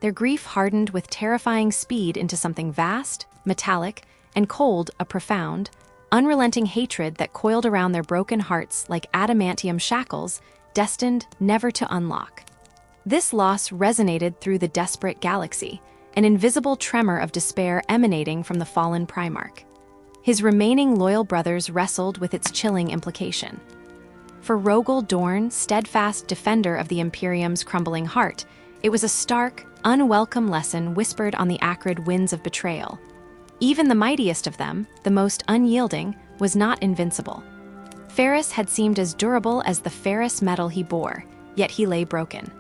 Their grief hardened with terrifying speed into something vast, metallic, and cold, a profound, unrelenting hatred that coiled around their broken hearts like adamantium shackles, destined never to unlock. This loss resonated through the desperate galaxy, an invisible tremor of despair emanating from the fallen Primarch. His remaining loyal brothers wrestled with its chilling implication. For Rogel Dorn, steadfast defender of the Imperium's crumbling heart, it was a stark, unwelcome lesson whispered on the acrid winds of betrayal. Even the mightiest of them, the most unyielding, was not invincible. Ferrus had seemed as durable as the ferrous metal he bore, yet he lay broken.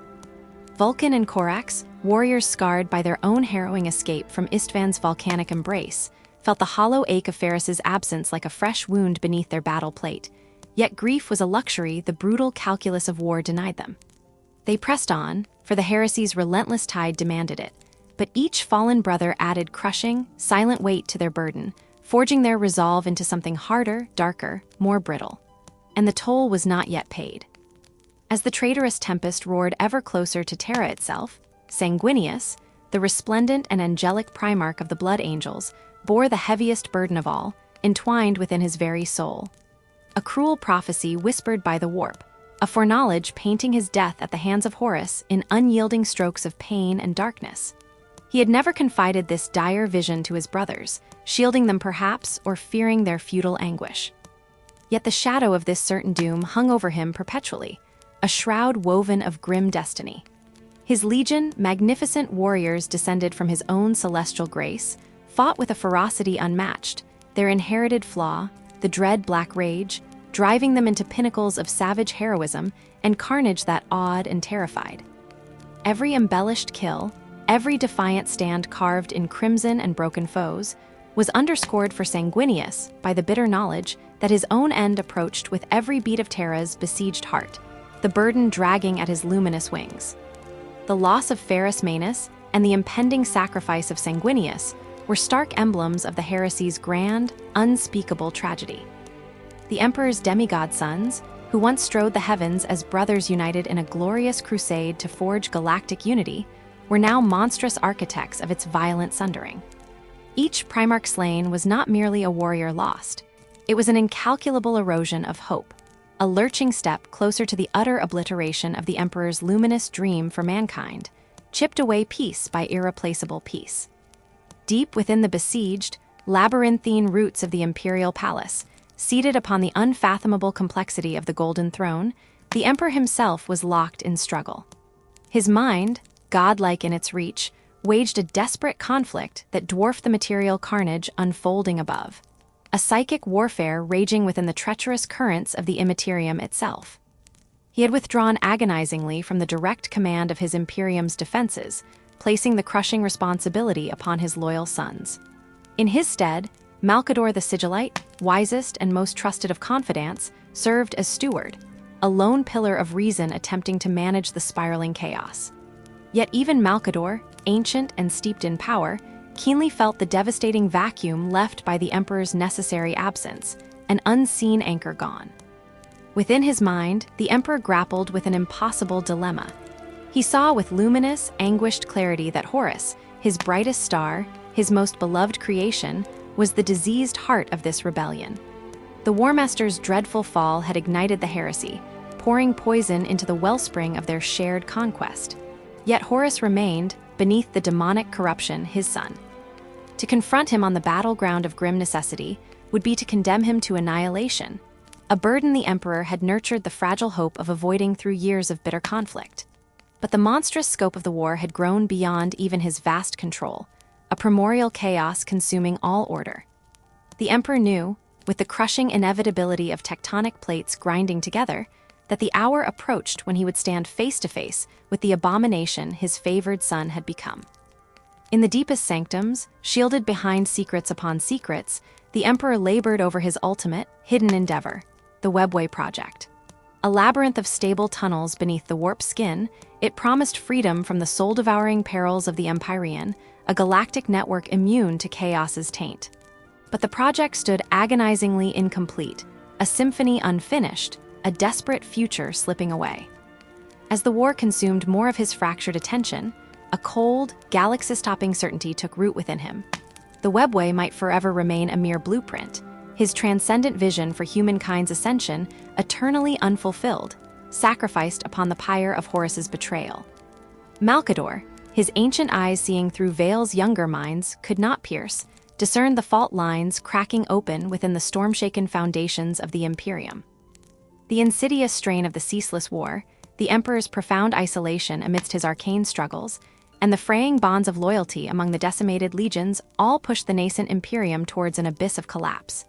Vulcan and Corax, warriors scarred by their own harrowing escape from Istvan's volcanic embrace, felt the hollow ache of Ferrus's absence like a fresh wound beneath their battle plate. Yet grief was a luxury the brutal calculus of war denied them. They pressed on, for the Heresy's relentless tide demanded it, but each fallen brother added crushing, silent weight to their burden, forging their resolve into something harder, darker, more brittle. And the toll was not yet paid. As the traitorous tempest roared ever closer to Terra itself, Sanguinius, the resplendent and angelic Primarch of the Blood Angels, bore the heaviest burden of all, entwined within his very soul. A cruel prophecy whispered by the warp, a foreknowledge painting his death at the hands of Horus in unyielding strokes of pain and darkness. He had never confided this dire vision to his brothers, shielding them perhaps or fearing their futile anguish. Yet the shadow of this certain doom hung over him perpetually, a shroud woven of grim destiny. His legion, magnificent warriors descended from his own celestial grace, fought with a ferocity unmatched, their inherited flaw, the dread black rage, driving them into pinnacles of savage heroism and carnage that awed and terrified. Every embellished kill, every defiant stand carved in crimson and broken foes, was underscored for Sanguinius by the bitter knowledge that his own end approached with every beat of Terra's besieged heart, the burden dragging at his luminous wings. The loss of Ferrus Manus and the impending sacrifice of Sanguinius were stark emblems of the Heresy's grand, unspeakable tragedy. The Emperor's demigod sons, who once strode the heavens as brothers united in a glorious crusade to forge galactic unity, were now monstrous architects of its violent sundering. Each Primarch slain was not merely a warrior lost. It was an incalculable erosion of hope, a lurching step closer to the utter obliteration of the Emperor's luminous dream for mankind, chipped away piece by irreplaceable piece. Deep within the besieged, labyrinthine roots of the imperial palace, seated upon the unfathomable complexity of the Golden Throne, the Emperor himself was locked in struggle. His mind, godlike in its reach, waged a desperate conflict that dwarfed the material carnage unfolding above, a psychic warfare raging within the treacherous currents of the Imperium itself. He had withdrawn agonizingly from the direct command of his Imperium's defenses, placing the crushing responsibility upon his loyal sons. In his stead, Malcador the Sigillite, wisest and most trusted of confidants, served as steward, a lone pillar of reason attempting to manage the spiraling chaos. Yet even Malcador, ancient and steeped in power, keenly felt the devastating vacuum left by the Emperor's necessary absence, an unseen anchor gone. Within his mind, the Emperor grappled with an impossible dilemma. He saw with luminous, anguished clarity that Horus, his brightest star, his most beloved creation, was the diseased heart of this rebellion. The Warmaster's dreadful fall had ignited the heresy, pouring poison into the wellspring of their shared conquest. Yet Horus remained, beneath the demonic corruption, his son. To confront him on the battleground of grim necessity would be to condemn him to annihilation, a burden the Emperor had nurtured the fragile hope of avoiding through years of bitter conflict. But the monstrous scope of the war had grown beyond even his vast control, a primordial chaos consuming all order. The Emperor knew, with the crushing inevitability of tectonic plates grinding together, that the hour approached when he would stand face to face with the abomination his favored son had become. In the deepest sanctums, shielded behind secrets upon secrets, the Emperor labored over his ultimate, hidden endeavor, the Webway Project. A labyrinth of stable tunnels beneath the warped skin, it promised freedom from the soul-devouring perils of the Empyrean, a galactic network immune to chaos's taint. But the project stood agonizingly incomplete, a symphony unfinished, a desperate future slipping away. As the war consumed more of his fractured attention, a cold, galaxy-stopping certainty took root within him. The webway might forever remain a mere blueprint, his transcendent vision for humankind's ascension eternally unfulfilled, sacrificed upon the pyre of Horus's betrayal. Malcador, his ancient eyes seeing through Vale's younger minds, could not pierce, discern the fault lines cracking open within the storm-shaken foundations of the Imperium. The insidious strain of the ceaseless war, the Emperor's profound isolation amidst his arcane struggles, and the fraying bonds of loyalty among the decimated legions all pushed the nascent Imperium towards an abyss of collapse.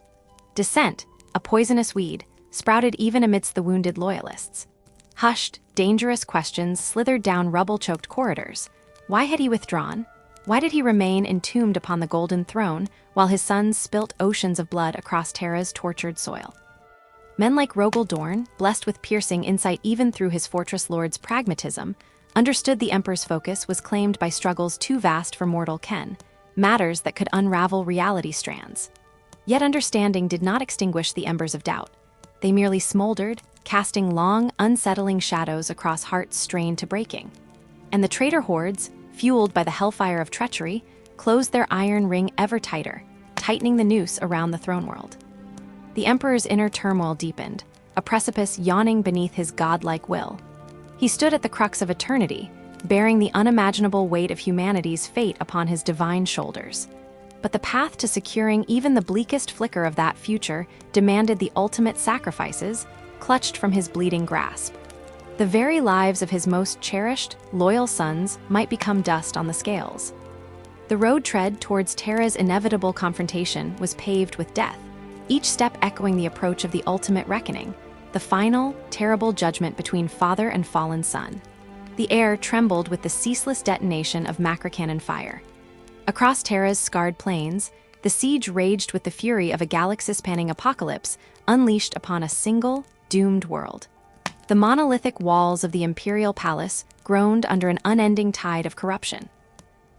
Dissent, a poisonous weed, sprouted even amidst the wounded loyalists. Hushed, dangerous questions slithered down rubble-choked corridors. Why had he withdrawn? Why did he remain entombed upon the golden throne while his sons spilt oceans of blood across Terra's tortured soil? Men like Rogel Dorn, blessed with piercing insight even through his fortress lord's pragmatism, understood the Emperor's focus was claimed by struggles too vast for mortal ken, matters that could unravel reality strands. Yet understanding did not extinguish the embers of doubt. They merely smoldered, casting long, unsettling shadows across hearts strained to breaking. And the traitor hordes, fueled by the hellfire of treachery, closed their iron ring ever tighter, tightening the noose around the throne world. The Emperor's inner turmoil deepened, a precipice yawning beneath his godlike will. He stood at the crux of eternity, bearing the unimaginable weight of humanity's fate upon his divine shoulders. But the path to securing even the bleakest flicker of that future demanded the ultimate sacrifices, clutched from his bleeding grasp. The very lives of his most cherished, loyal sons might become dust on the scales. The road tread towards Terra's inevitable confrontation was paved with death, each step echoing the approach of the ultimate reckoning, the final, terrible judgment between father and fallen son. The air trembled with the ceaseless detonation of macrocannon fire. Across Terra's scarred plains, the siege raged with the fury of a galaxy-spanning apocalypse unleashed upon a single, doomed world. The monolithic walls of the Imperial Palace groaned under an unending tide of corruption.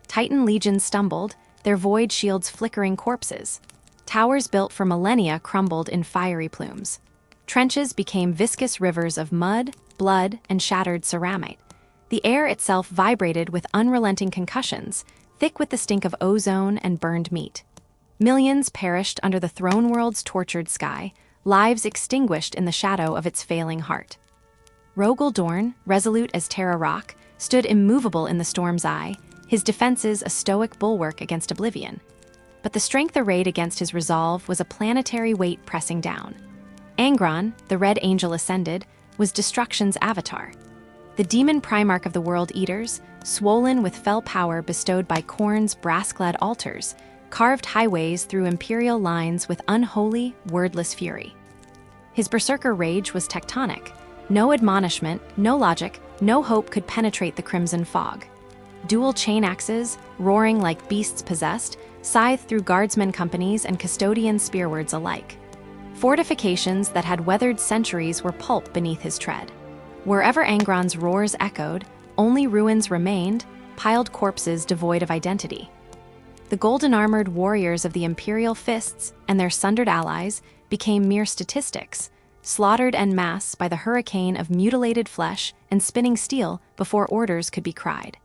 Titan legions stumbled, their void shields flickering corpses. Towers built for millennia crumbled in fiery plumes. Trenches became viscous rivers of mud, blood, and shattered ceramite. The air itself vibrated with unrelenting concussions, thick with the stink of ozone and burned meat. Millions perished under the throne world's tortured sky, lives extinguished in the shadow of its failing heart. Rogel Dorn, resolute as Terra rock, stood immovable in the storm's eye, his defenses a stoic bulwark against oblivion. But the strength arrayed against his resolve was a planetary weight pressing down. Angron, the Red Angel ascended, was destruction's avatar. The demon Primarch of the World Eaters, swollen with fell power bestowed by Khorne's brass-clad altars, carved highways through Imperial lines with unholy, wordless fury. His berserker rage was tectonic. No admonishment, no logic, no hope could penetrate the crimson fog. Dual chain axes, roaring like beasts possessed, scythed through guardsmen companies and custodian spearwards alike. Fortifications that had weathered centuries were pulp beneath his tread. Wherever Angron's roars echoed, only ruins remained, piled corpses devoid of identity. The golden-armored warriors of the Imperial Fists and their sundered allies became mere statistics, slaughtered en masse by the hurricane of mutilated flesh and spinning steel before orders could be cried.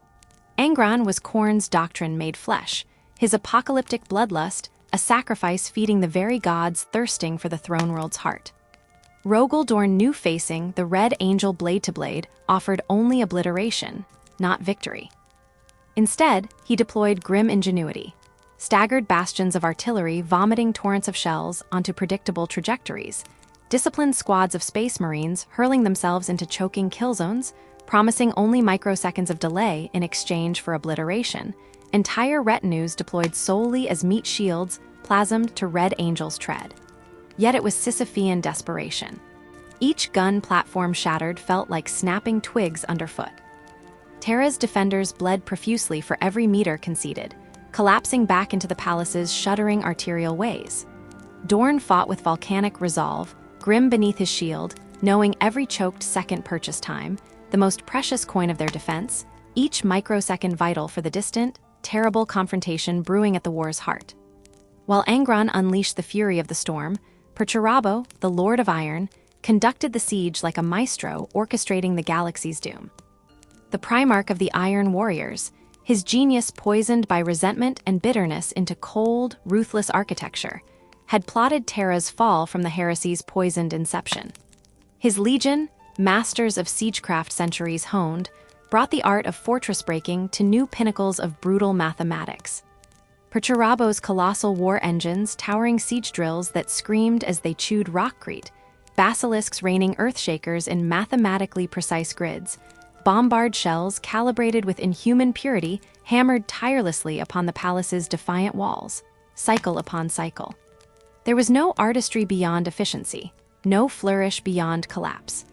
Angron was Khorne's doctrine made flesh, his apocalyptic bloodlust a sacrifice feeding the very gods thirsting for the throne world's heart. Rogel Dorn knew facing the Red Angel blade-to-blade offered only obliteration, not victory. Instead, he deployed grim ingenuity, staggered bastions of artillery vomiting torrents of shells onto predictable trajectories, disciplined squads of space marines hurling themselves into choking kill zones, promising only microseconds of delay in exchange for obliteration. Entire retinues deployed solely as meat shields plasmed to Red Angel's tread. Yet it was Sisyphean desperation. Each gun platform shattered felt like snapping twigs underfoot. Terra's defenders bled profusely for every meter conceded, collapsing back into the palace's shuddering arterial ways. Dorn fought with volcanic resolve, grim beneath his shield, knowing every choked second purchase time, the most precious coin of their defense, each microsecond vital for the distant, terrible confrontation brewing at the war's heart. While Angron unleashed the fury of the storm, Perturabo, the Lord of Iron, conducted the siege like a maestro orchestrating the galaxy's doom. The Primarch of the Iron Warriors, his genius poisoned by resentment and bitterness into cold, ruthless architecture, had plotted Terra's fall from the Heresy's poisoned inception. His legion, masters of siegecraft centuries honed, brought the art of fortress breaking to new pinnacles of brutal mathematics. Perturabo's colossal war engines, towering siege drills that screamed as they chewed rockcrete, basilisks raining earthshakers in mathematically precise grids, bombard shells calibrated with inhuman purity hammered tirelessly upon the palace's defiant walls, cycle upon cycle. There was no artistry beyond efficiency, no flourish beyond collapse.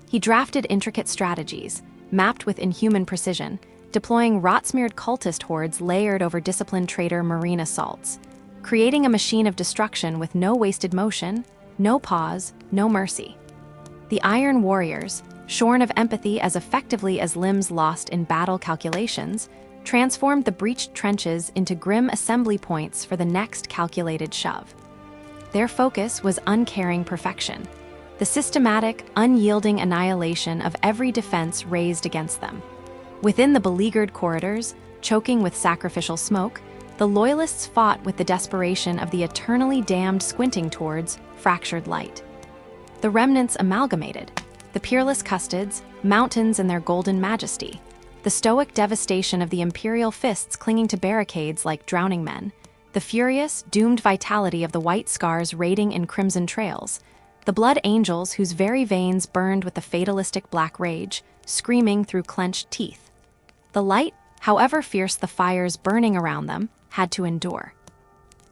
He drafted intricate strategies, mapped with inhuman precision, deploying rot-smeared cultist hordes layered over disciplined traitor marine assaults, creating a machine of destruction with no wasted motion, no pause, no mercy. The Iron Warriors, shorn of empathy as effectively as limbs lost in battle calculations, transformed the breached trenches into grim assembly points for the next calculated shove. Their focus was uncaring perfection, the systematic, unyielding annihilation of every defense raised against them. Within the beleaguered corridors, choking with sacrificial smoke, the Loyalists fought with the desperation of the eternally damned squinting towards fractured light. The remnants amalgamated, the peerless custods, mountains in their golden majesty, the stoic devastation of the imperial fists clinging to barricades like drowning men, the furious, doomed vitality of the white scars raiding in crimson trails, the blood angels whose very veins burned with the fatalistic black rage, screaming through clenched teeth. The light, however fierce the fires burning around them, had to endure.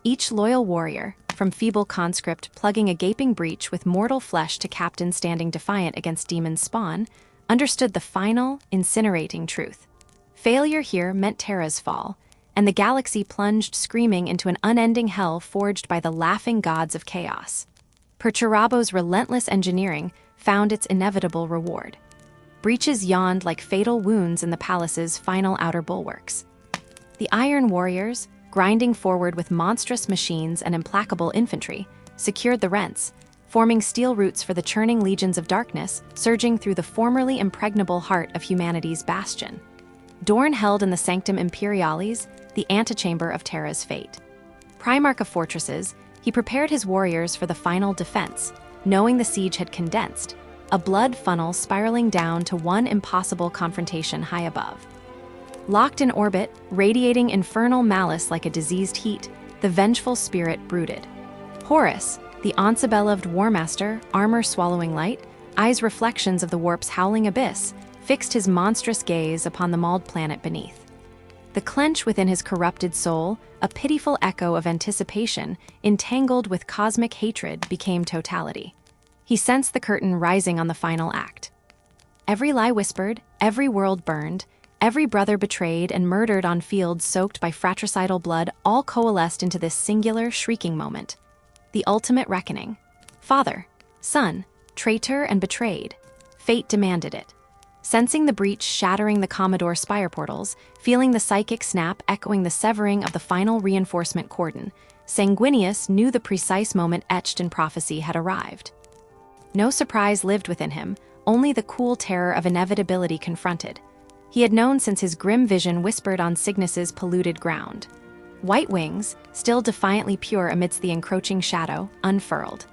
Each loyal warrior, from feeble conscript plugging a gaping breach with mortal flesh to captain standing defiant against demon spawn, understood the final, incinerating truth. Failure here meant Terra's fall, and the galaxy plunged screaming into an unending hell forged by the laughing gods of chaos. Perturabo's relentless engineering found its inevitable reward. Breaches yawned like fatal wounds in the palace's final outer bulwarks. The Iron Warriors, grinding forward with monstrous machines and implacable infantry, secured the rents, forming steel roots for the churning legions of darkness surging through the formerly impregnable heart of humanity's bastion. Dorn held in the Sanctum Imperialis, the antechamber of Terra's fate. Primarch of fortresses, he prepared his warriors for the final defense, knowing the siege had condensed, a blood funnel spiraling down to one impossible confrontation high above. Locked in orbit, radiating infernal malice like a diseased heat, the vengeful spirit brooded. Horus, the once-beloved Warmaster, armor-swallowing light, eyes reflections of the warp's howling abyss, fixed his monstrous gaze upon the mauled planet beneath. The clench within his corrupted soul, a pitiful echo of anticipation, entangled with cosmic hatred, became totality. He sensed the curtain rising on the final act. Every lie whispered, every world burned, every brother betrayed and murdered on fields soaked by fratricidal blood all coalesced into this singular, shrieking moment. The ultimate reckoning. Father, son, traitor and betrayed. Fate demanded it. Sensing the breach shattering the Commodore spire portals, feeling the psychic snap echoing the severing of the final reinforcement cordon, Sanguinius knew the precise moment etched in prophecy had arrived. No surprise lived within him, only the cool terror of inevitability confronted. He had known since his grim vision whispered on Cygnus's polluted ground. White wings, still defiantly pure amidst the encroaching shadow, unfurled.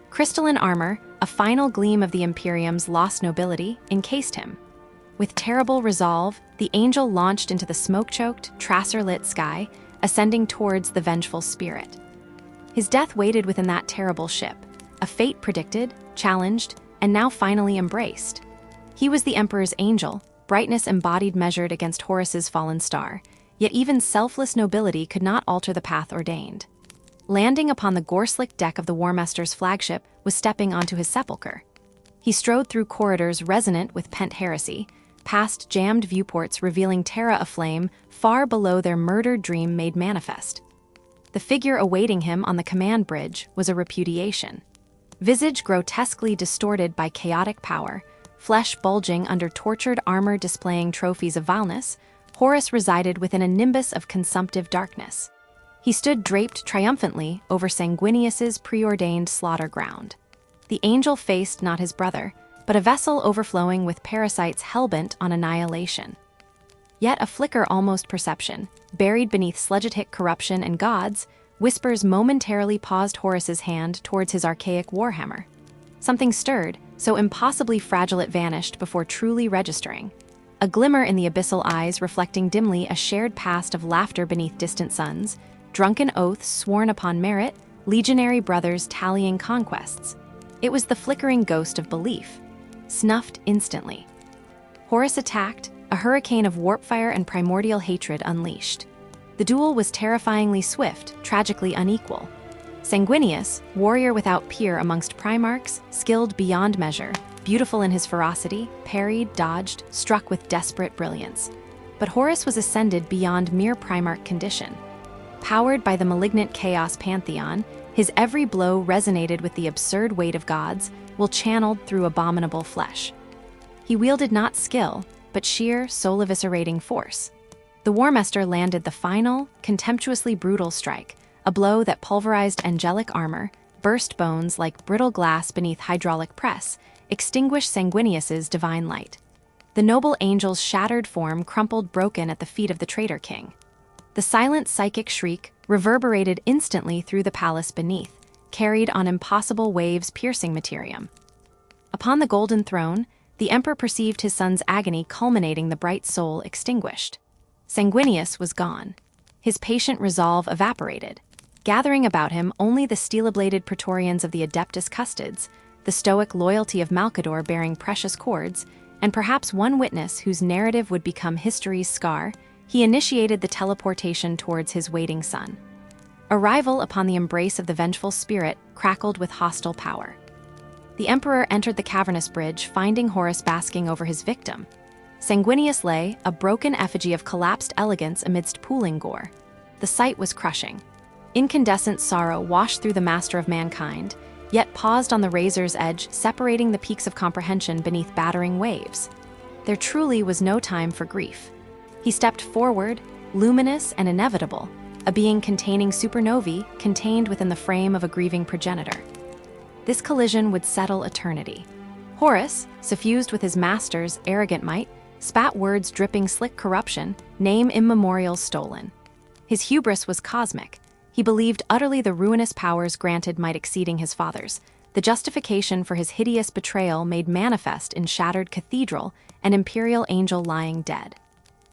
Crystalline armor, a final gleam of the Imperium's lost nobility, encased him. With terrible resolve, the angel launched into the smoke-choked, tracer-lit sky, ascending towards the vengeful spirit. His death waited within that terrible ship, a fate predicted, challenged, and now finally embraced. He was the Emperor's angel, brightness embodied measured against Horus's fallen star, yet even selfless nobility could not alter the path ordained. Landing upon the gore-slicked deck of the Warmaster's flagship was stepping onto his sepulcher. He strode through corridors resonant with pent heresy, past jammed viewports revealing Terra aflame far below their murdered dream made manifest. The figure awaiting him on the command bridge was a repudiation. Visage grotesquely distorted by chaotic power, flesh bulging under tortured armor displaying trophies of vileness, Horus resided within a nimbus of consumptive darkness. He stood draped triumphantly over Sanguinius's preordained slaughter ground. The angel faced not his brother, but a vessel overflowing with parasites hellbent on annihilation. Yet a flicker almost perception, buried beneath sludgetic corruption and gods, whispers momentarily paused Horus's hand towards his archaic warhammer. Something stirred, so impossibly fragile it vanished before truly registering. A glimmer in the abyssal eyes reflecting dimly a shared past of laughter beneath distant suns, drunken oaths sworn upon merit, legionary brothers tallying conquests. It was the flickering ghost of belief, snuffed instantly. Horus attacked, a hurricane of warpfire and primordial hatred unleashed. The duel was terrifyingly swift, tragically unequal. Sanguinius, warrior without peer amongst Primarchs, skilled beyond measure, beautiful in his ferocity, parried, dodged, struck with desperate brilliance. But Horus was ascended beyond mere Primarch condition. Powered by the malignant chaos pantheon, his every blow resonated with the absurd weight of gods, while channeled through abominable flesh. He wielded not skill, but sheer, soul-eviscerating force. The Warmaster landed the final, contemptuously brutal strike, a blow that pulverized angelic armor, burst bones like brittle glass beneath hydraulic press, extinguished Sanguinius's divine light. The noble angel's shattered form crumpled broken at the feet of the traitor king. The silent psychic shriek reverberated instantly through the palace beneath, carried on impossible waves piercing materium. Upon the golden throne, the emperor perceived his son's agony culminating the bright soul extinguished. Sanguinius was gone. His patient resolve evaporated, gathering about him only the steel-bladed praetorians of the Adeptus Custodes, the stoic loyalty of Malcador bearing precious cords, and perhaps one witness whose narrative would become history's scar. He initiated the teleportation towards his waiting son. Arrival upon the embrace of the vengeful spirit crackled with hostile power. The emperor entered the cavernous bridge, finding Horus basking over his victim. Sanguinius lay, a broken effigy of collapsed elegance amidst pooling gore. The sight was crushing. Incandescent sorrow washed through the master of mankind, yet paused on the razor's edge, separating the peaks of comprehension beneath battering waves. There truly was no time for grief. He stepped forward, luminous and inevitable, a being containing supernovae contained within the frame of a grieving progenitor. This collision would settle eternity. Horus, suffused with his master's arrogant might, spat words dripping slick corruption, name immemorial stolen. His hubris was cosmic. He believed utterly the ruinous powers granted might exceeding his father's, the justification for his hideous betrayal made manifest in shattered cathedral, an imperial angel lying dead.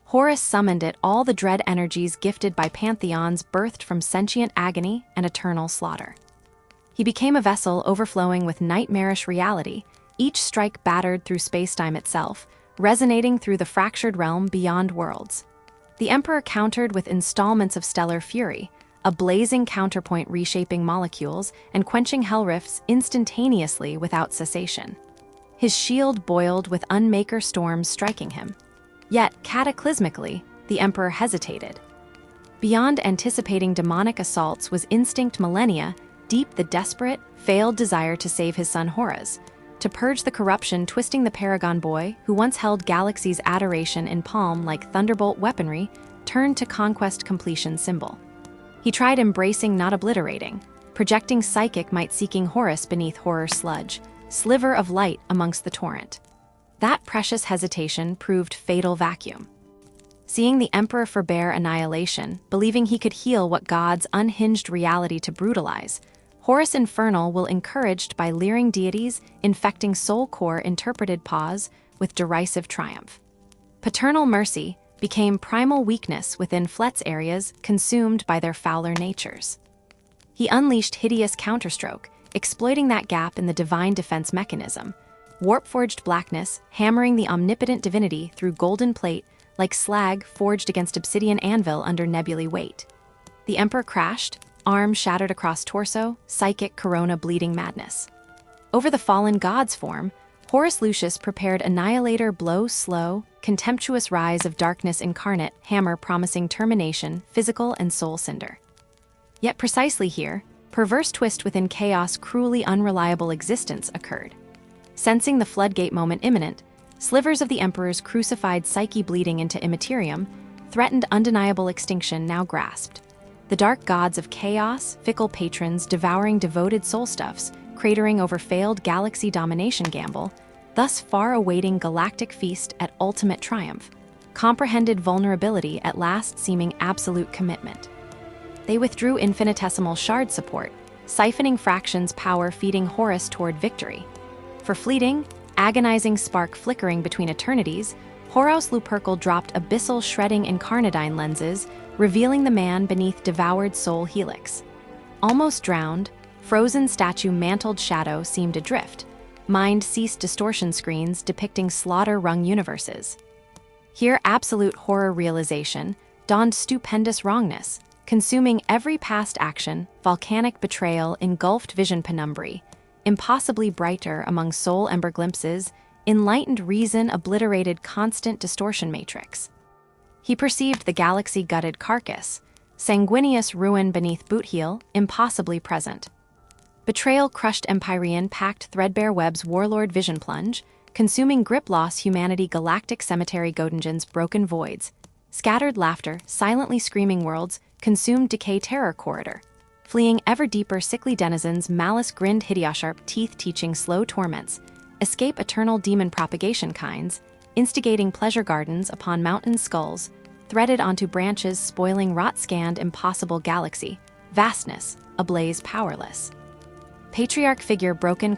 Horus summoned it all the dread energies gifted by pantheons birthed from sentient agony and eternal slaughter. He became a vessel overflowing with nightmarish reality, each strike battered through spacetime itself, resonating through the fractured realm beyond worlds. The Emperor countered with installments of stellar fury, a blazing counterpoint reshaping molecules and quenching hell rifts instantaneously without cessation. His shield boiled with unmaker storms striking him. Yet, cataclysmically, the Emperor hesitated. Beyond anticipating demonic assaults was instinct millennia, deep the desperate, failed desire to save his son Horus, to purge the corruption twisting the Paragon boy, who once held galaxies' adoration in palm like thunderbolt weaponry, turned to conquest completion symbol. He tried embracing, not obliterating, projecting psychic might seeking Horus beneath horror sludge, sliver of light amongst the torrent. That precious hesitation proved fatal vacuum. Seeing the Emperor forbear annihilation, believing he could heal what God's unhinged reality to brutalize, Horus Infernal will encouraged by leering deities infecting soul core interpreted pause with derisive triumph. Paternal mercy became primal weakness within Flet's areas consumed by their fouler natures. He unleashed hideous counterstroke, exploiting that gap in the divine defense mechanism, warp-forged blackness hammering the omnipotent divinity through golden plate like slag forged against obsidian anvil under nebulae weight. The Emperor crashed, arm shattered across torso, psychic corona bleeding madness. Over the fallen god's form, Horus Lucius prepared annihilator blow slow, contemptuous rise of darkness incarnate, hammer promising termination, physical and soul cinder. Yet precisely here, Perverse twist within chaos, cruelly unreliable existence occurred. Sensing the floodgate moment imminent, slivers of the Emperor's crucified psyche bleeding into immaterium, threatened undeniable extinction now grasped. The dark gods of chaos, fickle patrons devouring devoted soul stuffs, cratering over failed galaxy domination gamble, thus far awaiting galactic feast at ultimate triumph, comprehended vulnerability at last seeming absolute commitment. They withdrew infinitesimal shard support, siphoning fractions power feeding Horus toward victory. For fleeting, agonizing spark flickering between eternities, Horus Lupercal dropped abyssal shredding incarnadine lenses, revealing the man beneath devoured soul helix. Almost drowned, frozen statue mantled shadow seemed adrift. Mind ceased distortion screens depicting slaughter-wrung universes. Here absolute horror realization dawned stupendous wrongness, consuming every past action, volcanic betrayal engulfed vision penumbra, impossibly brighter among soul ember glimpses, enlightened reason obliterated constant distortion matrix. He perceived the galaxy-gutted carcass, sanguineous ruin beneath boot heel, impossibly present. Betrayal crushed Empyrean packed threadbare web's warlord vision plunge, consuming grip loss humanity galactic cemetery Godingen's broken voids. Scattered laughter, silently screaming worlds, consumed decay terror corridor. Fleeing ever deeper sickly denizens malice grinned hideosharp teeth teaching slow torments. Escape eternal demon propagation kinds, instigating pleasure gardens upon mountain skulls, threaded onto branches spoiling rot-scanned impossible galaxy. Vastness, ablaze powerless. Patriarch figure broken